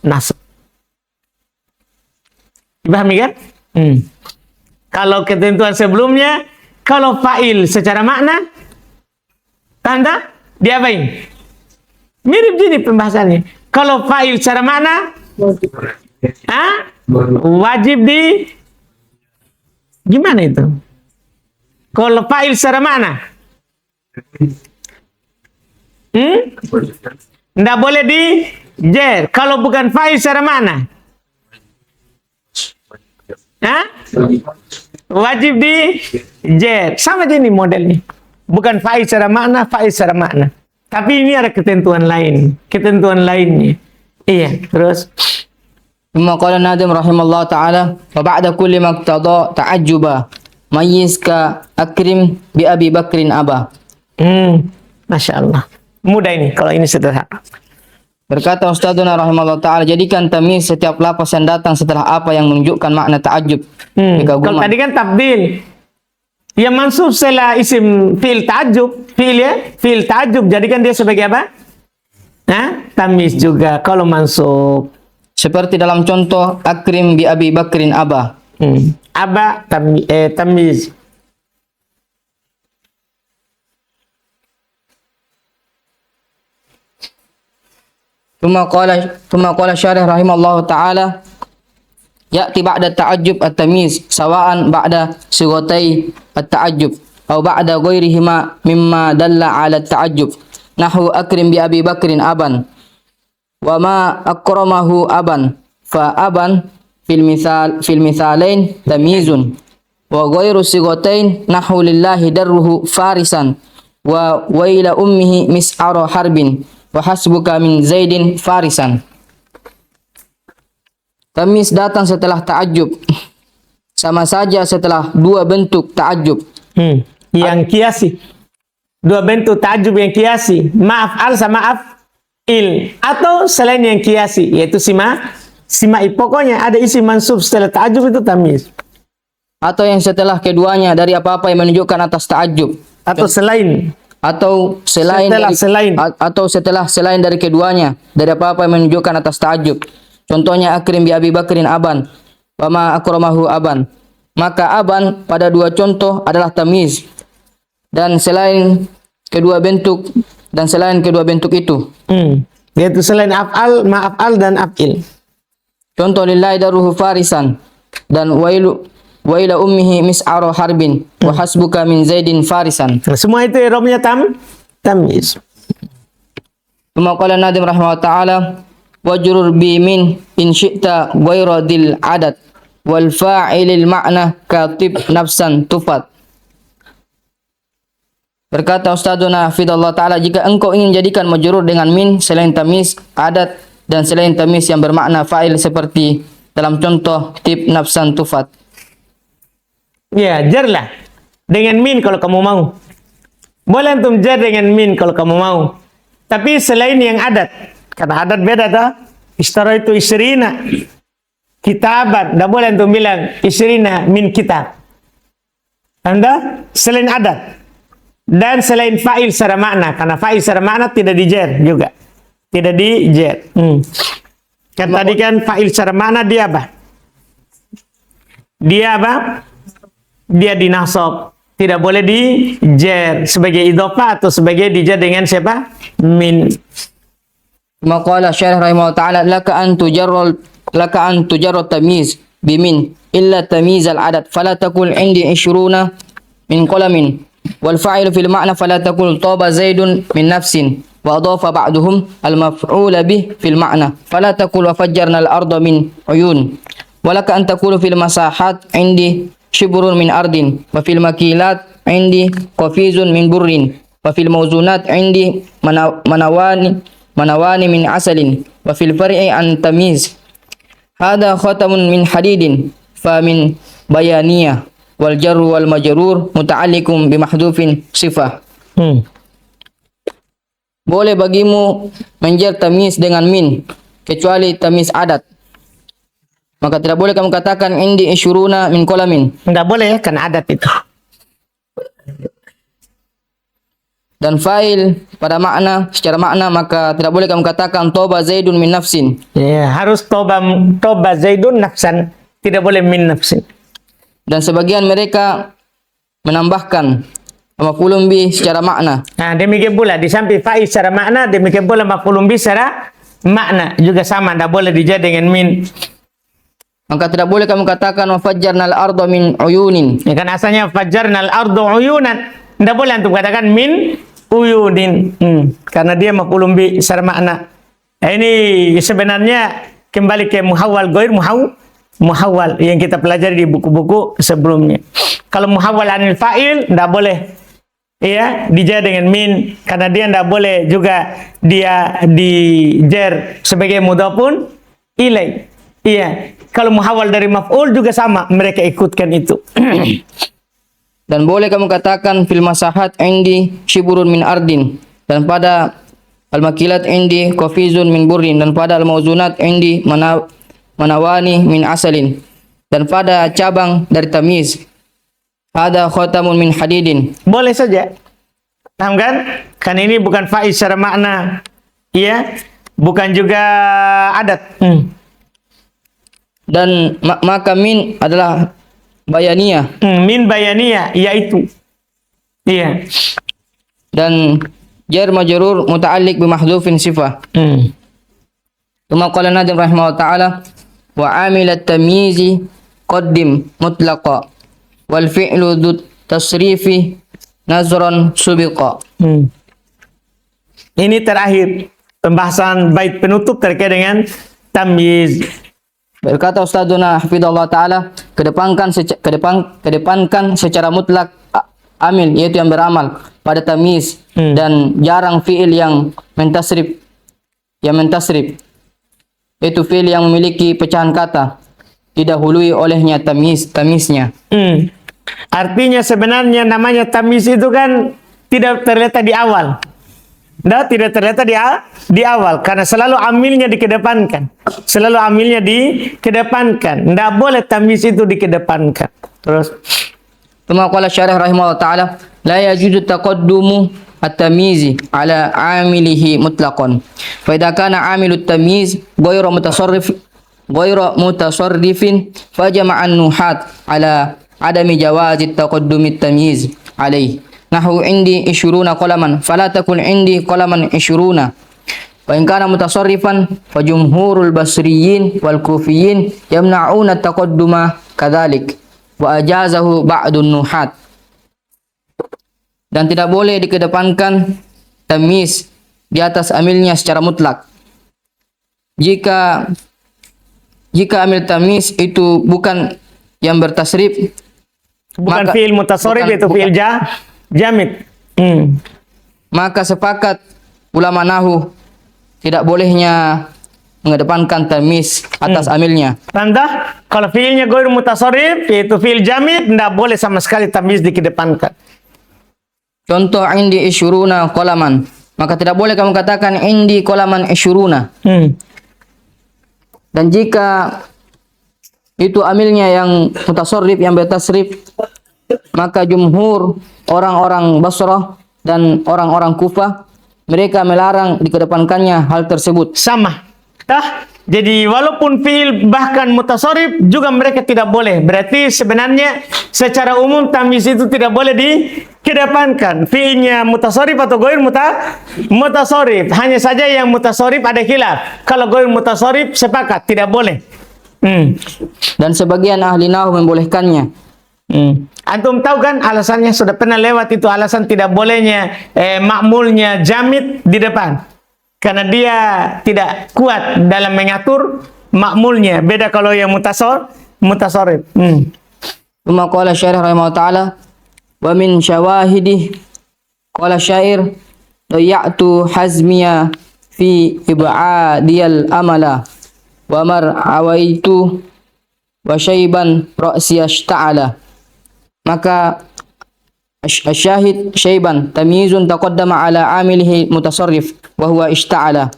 Speaker 1: nasab. Dipahami kan? Kalau ketentuan sebelumnya, kalau fa'il secara makna, tanda diapain? Mirip gini pembahasannya. Kalau fa'il secara makna, wajib di gimana itu? Kalau fa'il secara makna, nggak boleh di jar. Kalau bukan fa'il secara makna, wajib di jar. Sama aja ini modelnya. Bukan fa'il secara makna, fa'il secara makna. Tapi ini ada ketentuan lainnya. Iya, terus.
Speaker 2: Thumma qala Nadim rahimallahu ta'ala wa ba'da kulli maqtada ta'ajjuba mayyiz ka akrim bi Abi Bakrin aba.
Speaker 1: Masya Allah. Mudah ini, kalau ini sederhana.
Speaker 2: Berkata Ustadzuna rahimahullah ta'ala, jadikan tamyiz setiap lafaz yang datang setelah apa yang menunjukkan makna ta'ajjub.
Speaker 1: Kalau tadi kan tabdil. Yang mansub setelah isim fi'il ta'ajjub. Fi'il ta'ajjub, jadikan dia sebagai apa? Tamyiz juga kalau mansub.
Speaker 2: Seperti dalam contoh akrim bi Abi Bakrin aba.
Speaker 1: Aba tamyiz.
Speaker 2: ثم قال syarih rahimallahu ta'ala ya'ti ba'da ta'ajjub at-tamyiz sawa'an ba'da sighatai at-ta'ajjub aw ba'da ghairihima mimma dalla 'ala at-ta'ajjub nahwu akrim bi Abi Bakrin aban wa ma akramahu aban fa aban fil mithalain tamyizun wa ghairu sighatain nahwu lillahi darruhu farisan wa ila ummihi mis'ara harbin wa hasbuka min Zaidin farisan. Tamyiz datang setelah ta'ajjub. sama saja setelah dua bentuk ta'ajjub.
Speaker 1: Yang kiasi. Dua bentuk ta'ajjub yang kiasi. Ma'af'al sama af'il. Atau selain yang kiasi, yaitu sima'i. Pokoknya ada isi mansub setelah ta'ajjub itu tamyiz.
Speaker 2: Atau yang setelah keduanya dari apa-apa yang menunjukkan atas ta'ajjub.
Speaker 1: Atau selain.
Speaker 2: Atau selain
Speaker 1: Setelah
Speaker 2: dari,
Speaker 1: selain.
Speaker 2: atau setelah selain dari keduanya dari apa-apa yang menunjukkan atas ta'ajjub. Contohnya akrim bi Abi Bakrin aban wa ma akramahu aban. Maka aban pada dua contoh adalah tamyiz dan selain kedua bentuk itu.
Speaker 1: Yaitu selain af'al, ma'af'al dan af'il.
Speaker 2: Contoh lillahi daruhu farisan dan wa ila ummihi mis'aro harbin wa hasbuka min zaidin farisan.
Speaker 1: Nah, semua itu i'rabnya tamyiz.
Speaker 2: Qala Nadim rahimahullah ta'ala wajrur bi min in syi'ta ghayra dil adad wal fa'ilil ma'na katib nafsan tufat. Berkata Ustadzuna hafidhallah ta'ala, jika engkau ingin jadikan majrur dengan min selain tamyiz adat dan selain tamyiz yang bermakna fa'il seperti dalam contoh tib nafsan tufat.
Speaker 1: Ya, jar lah dengan min kalau kamu mau. Boleh antum jar dengan min kalau kamu mau. Tapi selain yang adat, karena adat beda dah. Ishtara itu isrina kitaban, tidak boleh antum bilang isrina min kitab. Anda selain adat dan selain fa'il secara makna, karena fa'il secara makna tidak dijer juga, tidak dijer. Kan tadi kan fa'il secara makna dia apa? Dia apa? Dia dinasab, tidak boleh dijer sebagai idhofah atau sebagai dijer dengan siapa? Min.
Speaker 2: Maqala syarih rahimahullah ta'ala laka an tujarrul tamyiz bimin illa tamyiz al adat fala taqul indi 20 min qalamin wal fa'ilu fil ma'na fala taqul taba zaidun min nafsin wa adafa ba'duhum al maf'ula bih fil ma'na fala taqul wa fajjarna al arda min uyun walaka an taqulu fil masahat indi shibrun min ardin wa fil makilat indi qafizun min burrin wa fil mawzunat indi manawani min asalin wa fil far'i an tamyiz hada khatamun min hadidin fa min bayaniyah wal jarru wal majrur muta'alliqum bi mahdhufin sifah. Boleh bagimu menjar tamyiz dengan min kecuali tamyiz adat, maka tidak boleh kamu katakan indi isyuruna min qalamin.
Speaker 1: Tidak boleh ya, kan adat itu.
Speaker 2: Dan fa'il pada makna, secara makna, maka tidak boleh kamu katakan toba zaidun min nafsin.
Speaker 1: Ya, harus toba zaidun nafsan, tidak boleh min nafsin.
Speaker 2: Dan sebagian mereka menambahkan maf'ulun bi secara makna.
Speaker 1: Nah, demikian pula di samping fa'il secara makna, demikian pula maf'ulun bi secara makna juga sama, tidak boleh dijadikan dengan min.
Speaker 2: Maka tidak boleh kamu katakan wa fajjarnal arda min uyunin.
Speaker 1: Ya kan asalnya fajjarnal arda uyunan. Tidak boleh antum katakan min uyunin. Karena dia maf'ulun bi secara makna. Nah, ini sebenarnya kembali ke muhawwal ghair muhawwal yang kita pelajari di buku-buku sebelumnya. Kalau muhawwal anil fa'il tidak boleh ya dijar dengan min, karena dia tidak boleh juga dia dijer sebagai mudhafun ilaih. Iya, kalau muhawwal dari maf'ul juga sama, mereka ikutkan itu.
Speaker 2: Dan boleh kamu katakan fil masahat indi shiburun min ardin, dan pada al-makilat indi qafizun min burrin, dan pada al-mawzunat indi manawani min asalin, dan pada cabang dari tamyiz ada khatamun min hadidin.
Speaker 1: Boleh saja. Paham kan? Kan ini bukan fa'il secara makna. Iya, bukan juga adat.
Speaker 2: Dan maka min adalah bayaniyah.
Speaker 1: Min bayaniyah, yaitu. Iya.
Speaker 2: Dan jar majrur muta'alliq bi mahdhufin sifah. Tuma qala Nadim rahimahullah ta'ala wa amilat tamyizi qaddim mutlaqa wal fi'lu dut tasrifi nazran subiqa.
Speaker 1: Ini terakhir pembahasan bait penutup terkait dengan tamyiz.
Speaker 2: Berkata Ustadzuna hafidhallah ta'ala, kedepankan secara mutlak amil, yaitu yang beramal pada tamyiz, dan jarang fi'il yang mentasrif, yaitu fi'il yang memiliki pecahan kata. didahului olehnya tamisnya.
Speaker 1: Artinya sebenarnya namanya tamis itu kan tidak terletak di awal. Tidak terletak di awal karena selalu amilnya dikedepankan. Selalu amilnya dikedepankan. Tidak boleh tamis itu dikedepankan. Terus
Speaker 2: Thumma qala syarih rahimahullah ta'ala la yajuzu taqaddumu at-tamyiz ala amilihi mutlaqan. Fa idza kana amilut tamyiz ghayra mutasarrifin fa jama'an nuhat ala adami jawazi taqaddumi at-tamyiz alayhi. Nahu indi 20 qalaman fala takun indi qalaman 20. Wa in kana mutasarrifan fa jumhurul basriyin wal kufiyyin yamna'una at-taqadduma kadzalik. Wa ajazahu ba'dun nuhat. Dan tidak boleh dikedepankan tamyiz di atas amilnya secara mutlak. Jika amil tamyiz itu bukan yang bertasrif,
Speaker 1: bukan fiil mutasarrif, itu fiil jamid.
Speaker 2: Maka sepakat ulama nahu tidak bolehnya mengedepankan tamyiz atas amilnya.
Speaker 1: Tanda, kalau fiilnya ghair mutasarrif, yaitu fiil jamid, tidak boleh sama sekali tamyiz dikedepankan.
Speaker 2: Contoh indi isyuruna qalaman. Maka tidak boleh kamu katakan indi qalaman isyuruna. Dan jika itu amilnya yang mutasarrif, yang bertasrif, maka jumhur orang-orang Basrah dan orang-orang Kufah mereka melarang dikedepankannya hal tersebut.
Speaker 1: Sama. Jadi walaupun fiil bahkan mutasarrif juga mereka tidak boleh. Berarti sebenarnya secara umum tamyiz itu tidak boleh dikedepankan. Fiilnya mutasarrif atau ghair mutasarrif. Hanya saja yang mutasarrif ada khilaf. Kalau ghair mutasarrif sepakat tidak boleh.
Speaker 2: Dan sebagian ahli nahwu membolehkannya.
Speaker 1: Antum tahu kan alasannya, sudah pernah lewat itu alasan tidak bolehnya makmulnya jamid di depan. Karena dia tidak kuat dalam mengatur makmulnya. Beda kalau yang mutasarrif.
Speaker 2: Thumma qala syarih rahimahullah ta'ala wa min syawahidih qala syair dayatu hazmiya fi ib'adiyal amala wa mar awaitu wa syaiban ra'si ashta'ala. Maka asyahid syaiban tamyizun taqaddama ala amilihi mutasarrif wa huwa ishta'ala.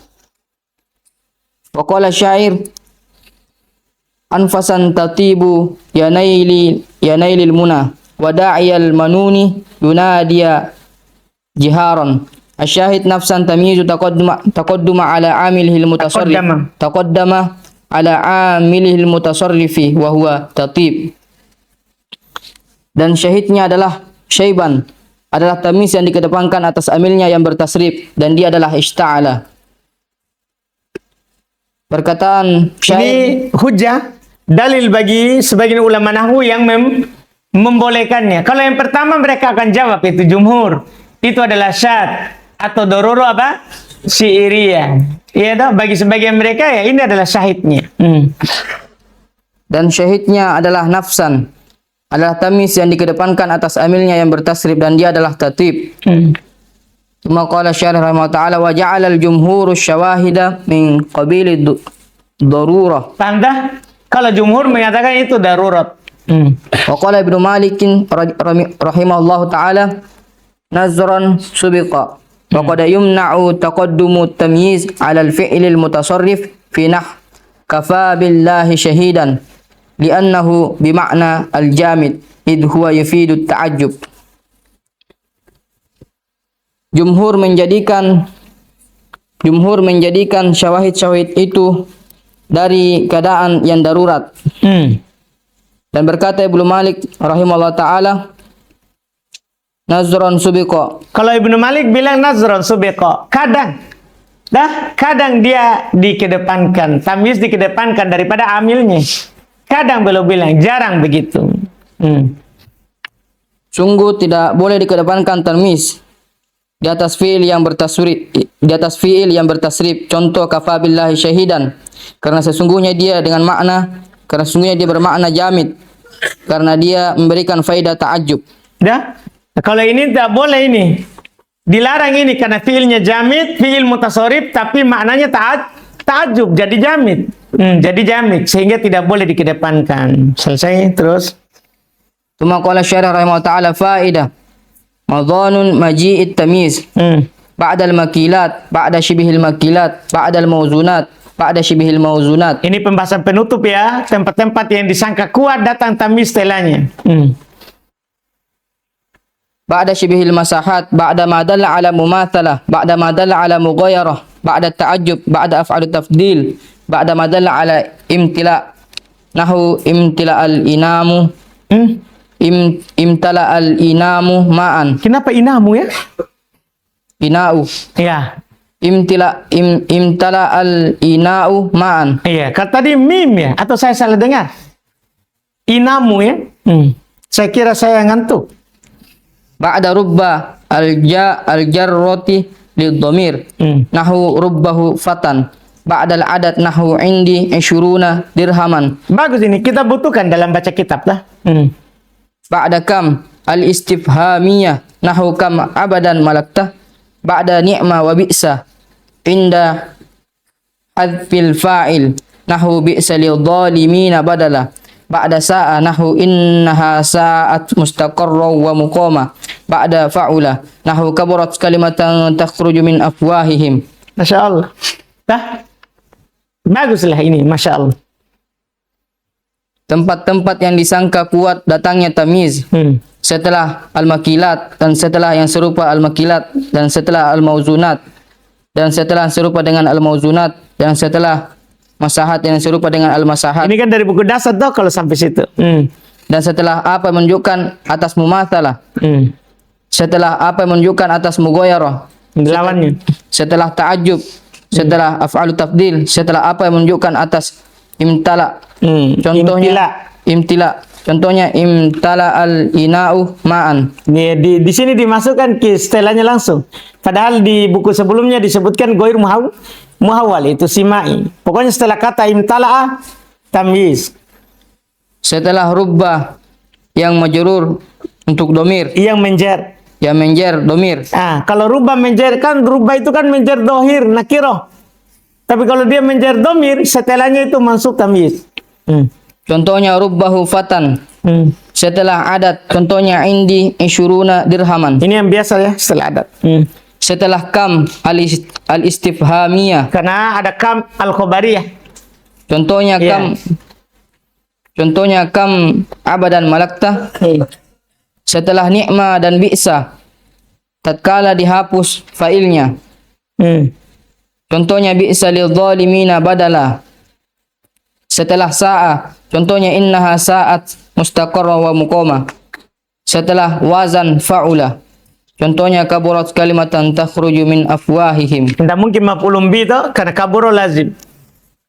Speaker 2: Wa qala syair anfasan tatibu yanailil muna wa da'iyal manuni yunadiya jiharan. Asyahid nafsan tamyizu taqadduma ala amilihi mutasarrif taqaddama ala amilihi mutasarrifi wa huwa tatib. Dan syahidnya adalah syaiban, adalah tamyiz yang dikedepankan atas amilnya yang bertasrif, dan dia adalah ishta'ala. Perkataan syair
Speaker 1: ini hujjah, dalil bagi sebagian ulama nahwu yang membolehkannya. Kalau yang pertama mereka akan jawab, itu jumhur, itu adalah syad atau dororo apa? Syi'riyah. Iya toh, bagi sebagian mereka ya ini adalah syahidnya.
Speaker 2: Dan syahidnya adalah nafsan, adalah tamyiz yang dikedepankan atas amilnya yang bertasrif, dan dia adalah tatib. Tsumma qala syarih rahimahullah ta'ala wa ja'ala al-jumhur syawahida min qabili darurah.
Speaker 1: Tanda kalau jumhur mengatakan itu darurat.
Speaker 2: Wa qala Ibnu Malik rahimahullah ta'ala nazran subiqa wa qad yumna'u taqaddumu tamyiz 'ala al-fi'li al-mutasarrif fi nah kafa billahi shahidan li'annahu bima'na al-jamid id huwa yufidu at-ta'ajjub. Jumhur menjadikan syawahid-syawahid itu dari keadaan yang darurat. Dan berkata Ibnu Malik rahimahullah ta'ala nazron subiqa.
Speaker 1: Kalau Ibnu Malik bilang nazron subiqa, kadang dia dikedepankan, tamyiz dikedepankan daripada amilnya. Kadang beliau bilang, jarang begitu.
Speaker 2: Sungguh tidak boleh dikedepankan tamyiz di atas fiil yang bertasrif, contoh kafa billahi syahidan, karena sesungguhnya dia bermakna jamid, karena dia memberikan faedah ta'ajjub.
Speaker 1: Kalau ini tidak boleh, ini dilarang ini karena fiilnya jamid, fiil mutasarrif, tapi maknanya Ta'ajub jadi jamid. Jadi jamid sehingga tidak boleh dikedepankan. Selesai terus.
Speaker 2: Tsumma qala syarih rahimahullah ta'ala faidah madhanun maji'it tamyiz ba'da al-makilat ba'da shibhil makilat ba'da al-mawzunat ba'da shibhil mawzunat.
Speaker 1: Ini pembahasan penutup ya, tempat-tempat yang disangka kuat datang tamyiz setelahnya.
Speaker 2: Ba'da shibhil masahat ba'da ma dalla ala mumathalah ba'da ma dalla ala mughayarah ba'da ta'ajjub ba'da af'alu tafdil ba'da ma dalla ala imtila nahu imtila al-inamu imtala al-inamu ma'an.
Speaker 1: Kenapa inamu ya?
Speaker 2: Ina'u.
Speaker 1: Ya.
Speaker 2: Imtala al-ina'u ma'an.
Speaker 1: Iya, kata tadi mim ya, atau saya salah dengar? Inamu ya. Saya kira saya ngantuk.
Speaker 2: Ba'da rubba al-jarroti lid-dhamir. Nahu rubbahu fatan. Ba'da al-adad nahu indi isyuruna dirhaman.
Speaker 1: Bagus ini, kita butuhkan dalam baca kitab lah.
Speaker 2: Ba'da kam al-istifhamiyah nahu kam abadan malakta. Ba'da ni'ma wa bi'sa inda hadfil fa'il nahu bi'sa lidh-dhalimina badala. Ba'da sa'a nahu innaha sa'at mustaqarra wa muqama. Ba'da fa'ula nahu kaburat kalimatan takhruju min afwahihim.
Speaker 1: Masya Allah. Dah. Baguslah ini, Masya Allah.
Speaker 2: Tempat-tempat yang disangka kuat datangnya tamyiz setelah al-makilat dan setelah yang serupa al-makilat dan setelah al-mauzunat dan setelah serupa dengan al-mauzunat dan setelah masahat yang serupa dengan al-masahat.
Speaker 1: Ini kan dari buku dasar tuh kalau sampai situ.
Speaker 2: Dan setelah apa menunjukkan atas mumathalah. Setelah apa menunjukkan atas mughayarah.
Speaker 1: Lawannya.
Speaker 2: Setelah ta'ajjub, setelah af'alu tafdil, setelah apa yang menunjukkan atas imtala. Contohnya imtila. Contohnya imtala al-ina'u ma'an.
Speaker 1: Di sini dimasukkan ke setelahnya langsung. Padahal di buku sebelumnya disebutkan goir muhawwal itu simai. Pokoknya setelah kata imtala'a tamyiz.
Speaker 2: Setelah rubba yang majrur untuk domir.
Speaker 1: Yang menjer
Speaker 2: domir.
Speaker 1: Kalau rubba menjer kan rubba itu kan menjer dohir nakiroh. Tapi kalau dia menjer domir setelahnya itu mansub tamyiz.
Speaker 2: Contohnya rubbahu fatan. Setelah adat, contohnya indi isyuruna dirhaman.
Speaker 1: Ini yang biasa ya setelah adat.
Speaker 2: Setelah kam al-istifhamiyah.
Speaker 1: Karena ada kam al-khobariyah.
Speaker 2: Contohnya kam abadan malakta. Setelah ni'ma dan bi'sa tatkala dihapus failnya. Contohnya bi'sa lidh-dhalimina badala. Setelah sa'a, contohnya innaha sa'at mustaqarra wa muqama. Setelah wazan fa'ula, contohnya kaburat kalimatan takhruju min afwahihim.
Speaker 1: Tidak mungkin maf'ulun bi itu karena kaburo lazim.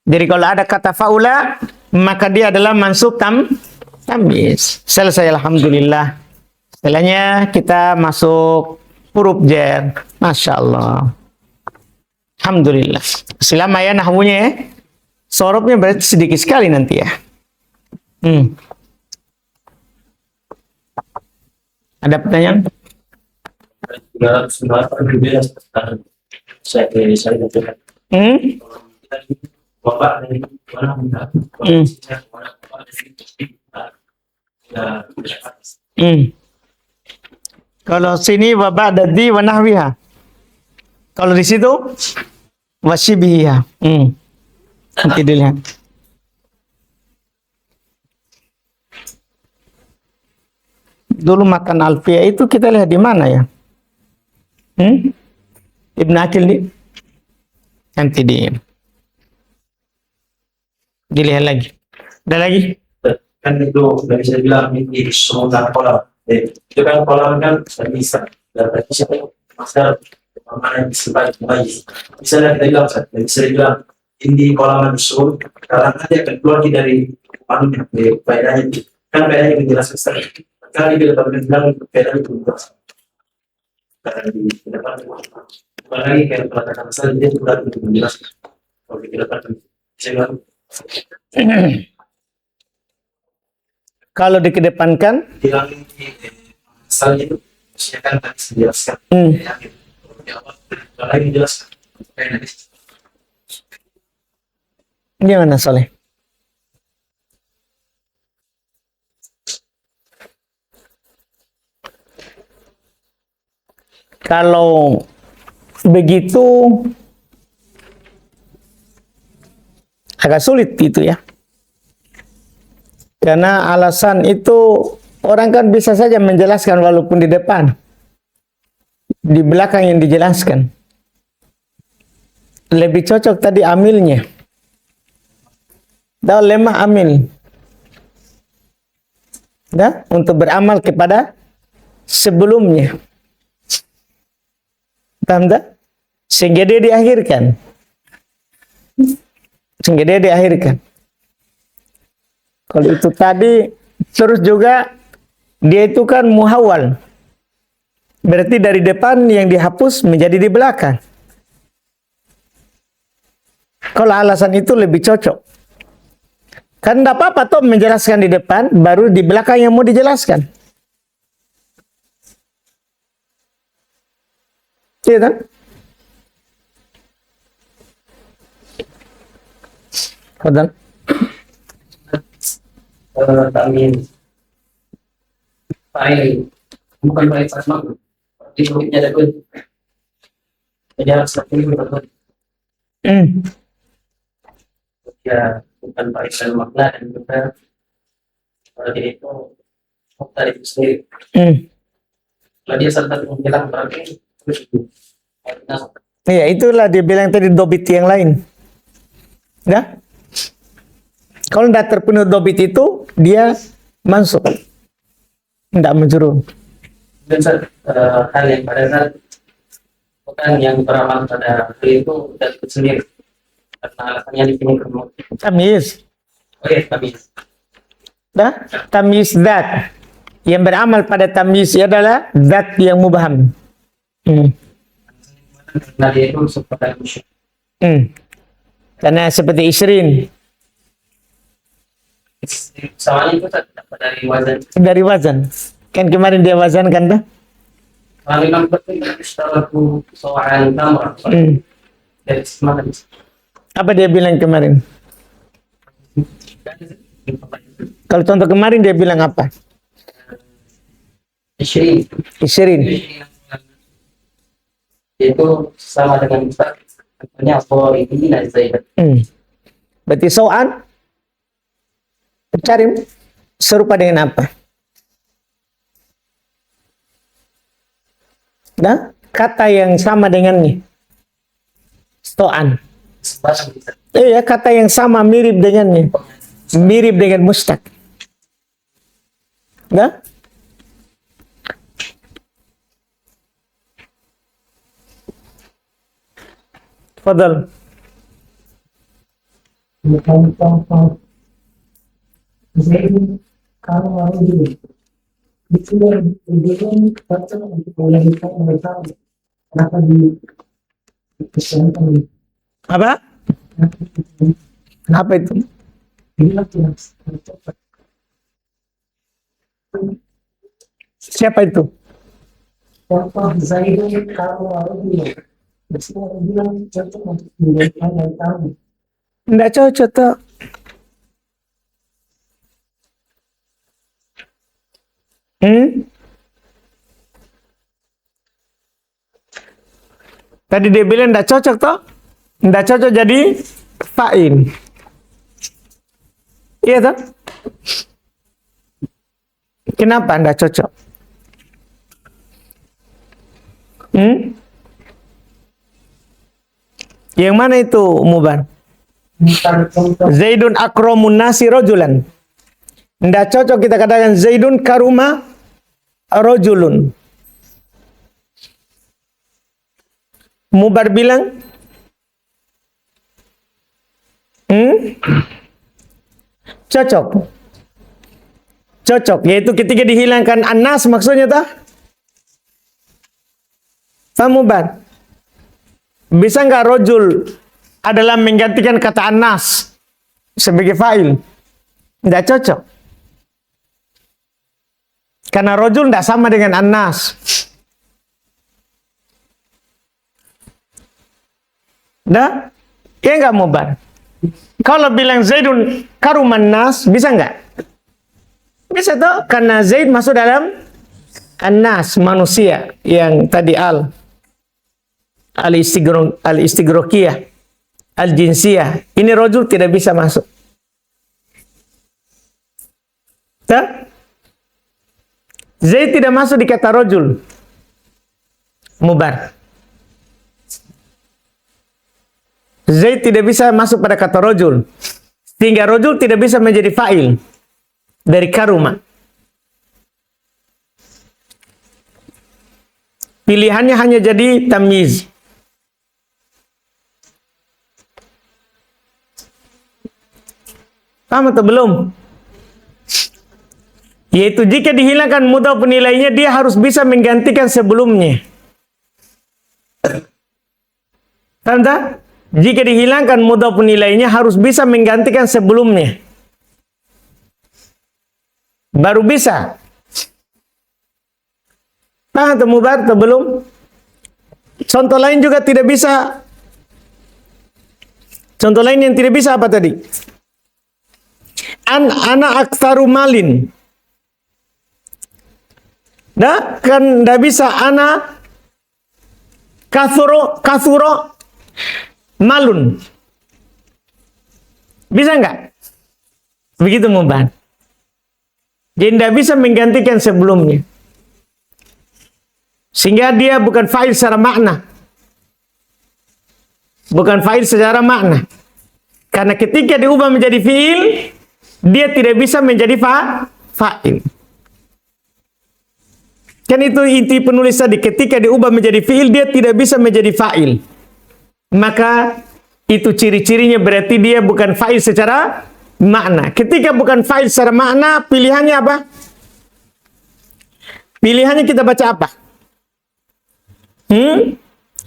Speaker 1: Jadi kalau ada kata fa'ula maka dia adalah mansub tamyiz. Selesai alhamdulillah. Setelahnya kita masuk huruf jar. Masya Allah. Alhamdulillah. Selama ya nahwunya ya. Sorobnya berarti sedikit sekali nanti ya. Ada pertanyaan? Kalau sini wabak dadi wanahwiha. Kalau di situ wasibiha. Nanti dilihat. Dulu makan alfiah itu kita lihat di mana ya? Ibn Akil nanti dilihat lagi. Ada lagi?
Speaker 3: Kan itu dari saya bilang ini semua kolam. Itu kan kolam kan bisa. Dan tadi siapa masalah mana yang disebut misalnya kita bilang bisa dibilang ini kolam tersebut karena nanti akan keluar dari anunya faedahnya itu kan faedahnya menjelaskan sekali karena dia dapat bilang faedahnya itu menjelaskan karena di depan lagi kayak pelatakan saja dia sudah menjelaskan kalau di depan saya bilang
Speaker 1: kalau dikedepankan
Speaker 3: bilang misalnya itu maksudnya kan tadi menjelaskan lagi menjelaskan faedahnya
Speaker 1: Gimana Soleh? Kalau begitu agak sulit itu ya. Karena alasan itu orang kan bisa saja menjelaskan walaupun di depan. Di belakang yang dijelaskan. Lebih cocok tadi amilnya. Dan lemah amil. Dah, untuk beramal kepada sebelumnya. Paham tak? Sehingga dia diakhirkan. Kalau itu tadi, terus juga dia itu kan muhawal. Berarti dari depan yang dihapus menjadi di belakang. Kalau alasan itu lebih cocok. Kan tidak apa-apa toh menjelaskan di depan, baru di belakang yang mau dijelaskan. Iya kan? Fadal.
Speaker 2: Tamin file bukan file sama di grupnya ada pun jadi harus seperti itu ya bukan file makna dan juga jadi itu fakta itu sendiri kalau dia salah satu bilang berarti terus
Speaker 1: Iya, itulah dia bilang tadi dobit yang lain. Ya? Kalau tidak terpenuhi dobit itu, dia masuk. Tidak menjurun.
Speaker 2: dan hal yang pada saat bukan yang beramal pada hal itu dan itu sendiri karena alasannya di sini
Speaker 1: Tamyiz.
Speaker 2: oke tamis
Speaker 1: Nah, tamyiz zat. Yang beramal pada tamyiz adalah zat yang mubham.
Speaker 2: karena dia itu seperti musyrik
Speaker 1: Karena seperti isrin.
Speaker 2: soalnya itu dapat dari wazan
Speaker 1: Dari wazan. Kan kemarin dia wazan kan dah?
Speaker 2: kalau memang penting setelah soal tamar dari mana
Speaker 1: Apa dia bilang kemarin? Kalau contoh kemarin dia bilang apa? Isrin.
Speaker 2: itu sama dengan Ustaz katanya apa ini dan Zaidah
Speaker 1: Berarti soal cari serupa dengan apa? Nah, kata yang sama dengannya. Soan. Iya, kata yang sama mirip dengannya. Mirip dengan mustaq. Nah? Fadal.
Speaker 4: Kalau mau di itu yang belum cocok untuk melahirkan mereka kenapa di kesehatan
Speaker 1: Apa? Apa itu?
Speaker 4: ini tidak cocok.
Speaker 1: Siapa itu?
Speaker 4: Contoh Zaidun kalau mau di mesti bilang cocok untuk melahirkan mereka.
Speaker 1: Tidak cocok tuh. Tadi dia bilang tidak cocok toh? Tidak cocok jadi fa'il. Iya toh? Kenapa tidak cocok? Yang mana itu Mubar? Zaidun akramun nasi rojulan. Tidak cocok kita katakan Zaidun karuma rojulun. Mubar bilang cocok, yaitu ketika dihilangkan anas maksudnya tak? Paham Mubar? Bisa nggak rojul adalah menggantikan kata anas sebagai fa'il? Tidak cocok. Karena rojul tidak sama dengan anas. Dah? Ya nggak Mubar? Kalau bilang Zaidun karuman nas, bisa nggak? Bisa toh, karena Zaid masuk dalam an-nas, manusia yang tadi al-istigrokiyah, al-jinsiyah. Ini rojul tidak bisa masuk. Tak? Zaid tidak masuk di kata rojul. Mubar. Zaid tidak bisa masuk pada kata rojul. Sehingga rojul tidak bisa menjadi fa'il dari karuma. Pilihannya hanya jadi tamyiz. Paham atau belum? Yaitu jika dihilangkan mudhaf nilainya, dia harus bisa menggantikan sebelumnya. Paham tak? Jika dihilangkan mudhaf nilainya, harus bisa menggantikan sebelumnya. Baru bisa. Paham atau mubar atau belum? Contoh lain juga tidak bisa. Contoh lain yang tidak bisa apa tadi? Ana aktsaru malin. Nah, kan tidak bisa ana kasuro malun. Bisa enggak? Begitu muban. Jadi tidak bisa menggantikan sebelumnya. Sehingga dia bukan fa'il secara makna. Bukan fa'il secara makna. Karena ketika diubah menjadi fi'il, dia tidak bisa menjadi fa'il. Kan itu inti penulis tadi. Ketika diubah menjadi fi'il, dia tidak bisa menjadi fa'il. Maka itu ciri-cirinya berarti dia bukan fa'il secara makna. Ketika bukan fa'il secara makna, pilihannya apa? Pilihannya kita baca apa?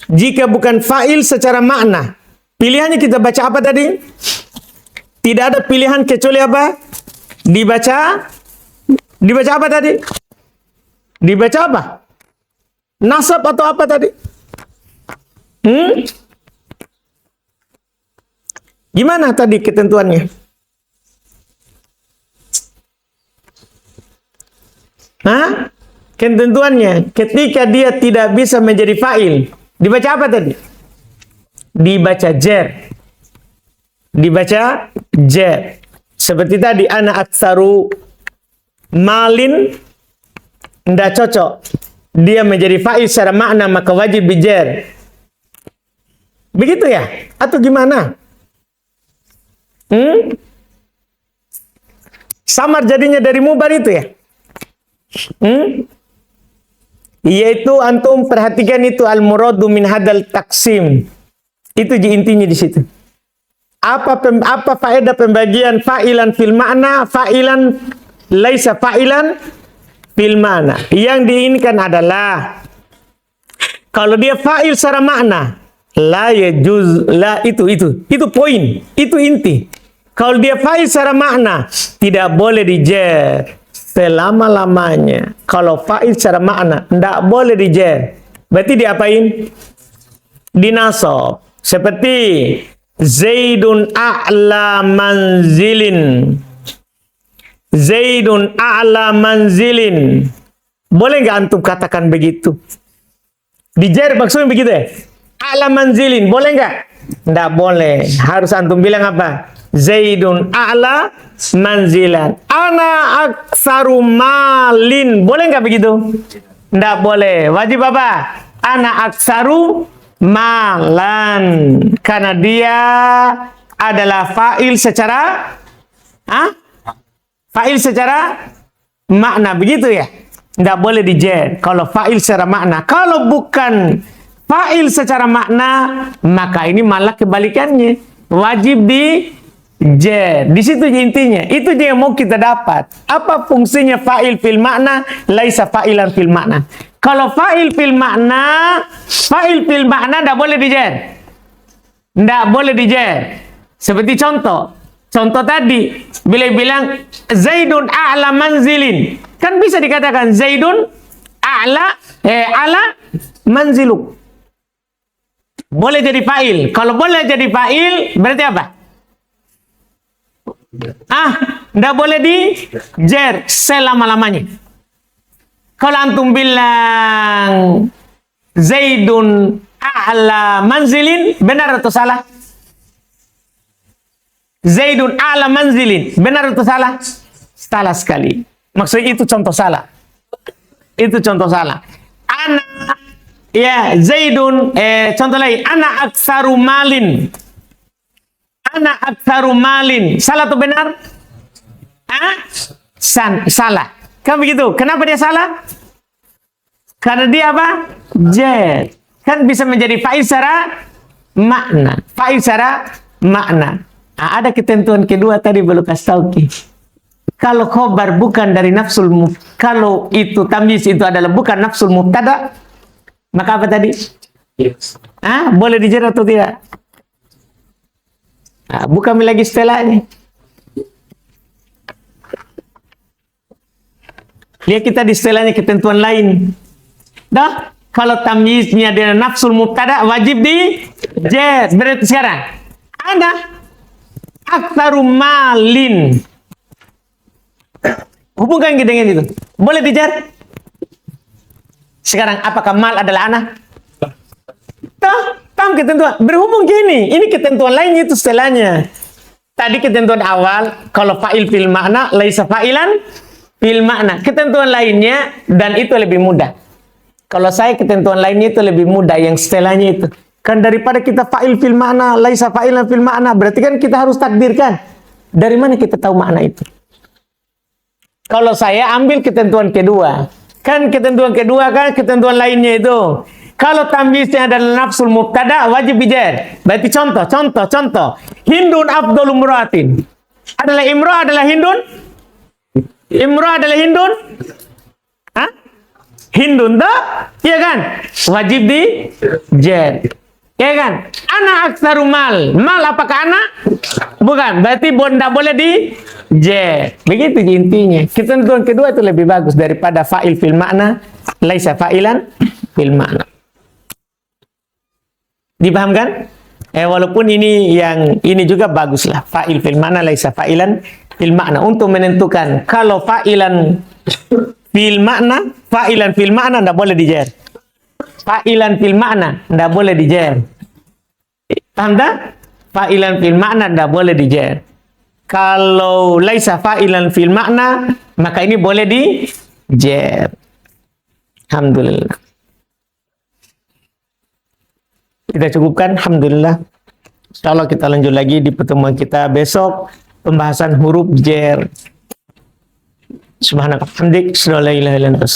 Speaker 1: Jika bukan fa'il secara makna, pilihannya kita baca apa tadi? Tidak ada pilihan kecuali apa? Dibaca apa tadi? Dibaca apa? Nasab atau apa tadi? Gimana tadi ketentuannya? Hah? Ketentuannya ketika dia tidak bisa menjadi fa'il, dibaca apa tadi? Dibaca jer. Dibaca jer. Seperti tadi ana aktsaru malin, tidak cocok. Dia menjadi fa'il secara makna, maka wajib bijer. Begitu ya? Atau gimana? Samar jadinya dari mubar itu ya? Yaitu antum perhatikan itu al-muradu min hadal taksim. Itu intinya di situ. Apa faedah pembagian fa'ilan fil ma'na, fa'ilan laisa fa'ilan fil ma'na? Yang diinginkan adalah kalau dia fa'il secara makna, la yajuz, la itu poin, itu inti. Kalau dia fa'il secara makna, tidak boleh dijer selama-lamanya. Kalau fa'il secara makna, tidak boleh dijer. Berarti diapain? Dinasab. Seperti Zaidun a'la manzilin. Zaidun a'la manzilin. Boleh nggak antum katakan begitu? Dijer maksudnya begitu ya? A'la manzilin. Boleh nggak? Nggak boleh. Harus antum bilang apa? Zaidun a'la manzilan. Ana aktsaru malin. Boleh nggak begitu? Nggak boleh. Wajib apa? Ana aktsaru malan. Karena dia adalah fa'il secara fa'il secara makna. Begitu ya? Nggak boleh dijer. Kalau fa'il secara makna. Kalau bukan fa'il secara makna, maka ini malah kebalikannya. Wajib dijer. Di situ intinya. Itu yang mau kita dapat. Apa fungsinya fa'il fil makna, laisa fa'ilan fil makna. Kalau fa'il fil makna tidak boleh dijer. Tidak boleh dijer. Seperti contoh tadi, bila bilang Zaidun a'la manzilin, kan bisa dikatakan Zaidun a'la manziluk. Boleh jadi fa'il. Kalau boleh jadi fa'il, berarti apa? Nggak boleh di jer selama-lamanya. Kalau antum bilang Zaidun a'la manzilin, benar atau salah? Zaidun a'la manzilin, benar atau salah? Salah sekali. Maksudnya itu contoh salah. Itu contoh salah. Ana, ya, Zaidun, contoh lain. Ana aktsaru malin. Ana aktsaru malin. Salah atau benar? Salah. Kan begitu. Kenapa dia salah? Karena dia apa? Jet. Kan bisa menjadi fa'il secara makna. Fa'il secara makna. Ada ketentuan kedua tadi belum kasih tahu ki. Kalau khobar bukan dari nafsul kalau itu tamyiz itu adalah bukan nafsul mubtada, maka apa tadi?
Speaker 3: Yes.
Speaker 1: Boleh dijer atau tidak? Bukan lagi setelahnya. Lihat kita di setelahnya ketentuan lain. Dah, kalau tamyiznya dari nafsul mubtada wajib di jer. Berarti sekarang ada aktsaru malin. Hubungkan dengan itu. Boleh dijar? Sekarang apakah mal adalah anak? Tam ketentuan. Berhubung gini. Ini ketentuan lainnya itu setelahnya. Tadi ketentuan awal. Kalau fa'il fil makna. Laisa fa'ilan fil makna. Ketentuan lainnya. Dan itu lebih mudah. Kalau saya ketentuan lainnya itu lebih mudah. Yang setelahnya itu. Kan daripada kita fa'il fil makna. Laisa fa'ilan fil makna. Berarti kan kita harus takdirkan. Dari mana kita tahu makna itu? Kalau saya ambil ketentuan kedua, kan ketentuan kedua kan ketentuan lainnya itu. Kalau tamyiznya adalah nafsul mubtada wajib bijar. Berarti contoh. Hindun afdalu muratin. Adalah imra adalah hindun? Imra adalah hindun? Hindun toh? Iya kan? Wajib di jar. Iya kan? Ana aktsaru mal. Mal apakah ana? Bukan. Berarti tidak boleh di jar. Begitu intinya. Ketentuan kedua itu lebih bagus daripada fa'il fil makna laisa fa'ilan fil makna. Dipahamkan? Walaupun ini juga baguslah. Fa'il fil makna laisa fa'ilan fil makna untuk menentukan kalau fa'ilan fil makna tidak boleh dijer. Fa'ilan fil makna tidak boleh dijer. Paham tak? Fa'ilan fil makna tidak boleh dijer. Kalau laisa fa'ilan fil makna, maka ini boleh dijer. Alhamdulillah. Kita cukupkan, alhamdulillah. Insyaallah kita lanjut lagi di pertemuan kita besok, pembahasan huruf jer. Subhanallah, hamdik, la ilaha illa anta.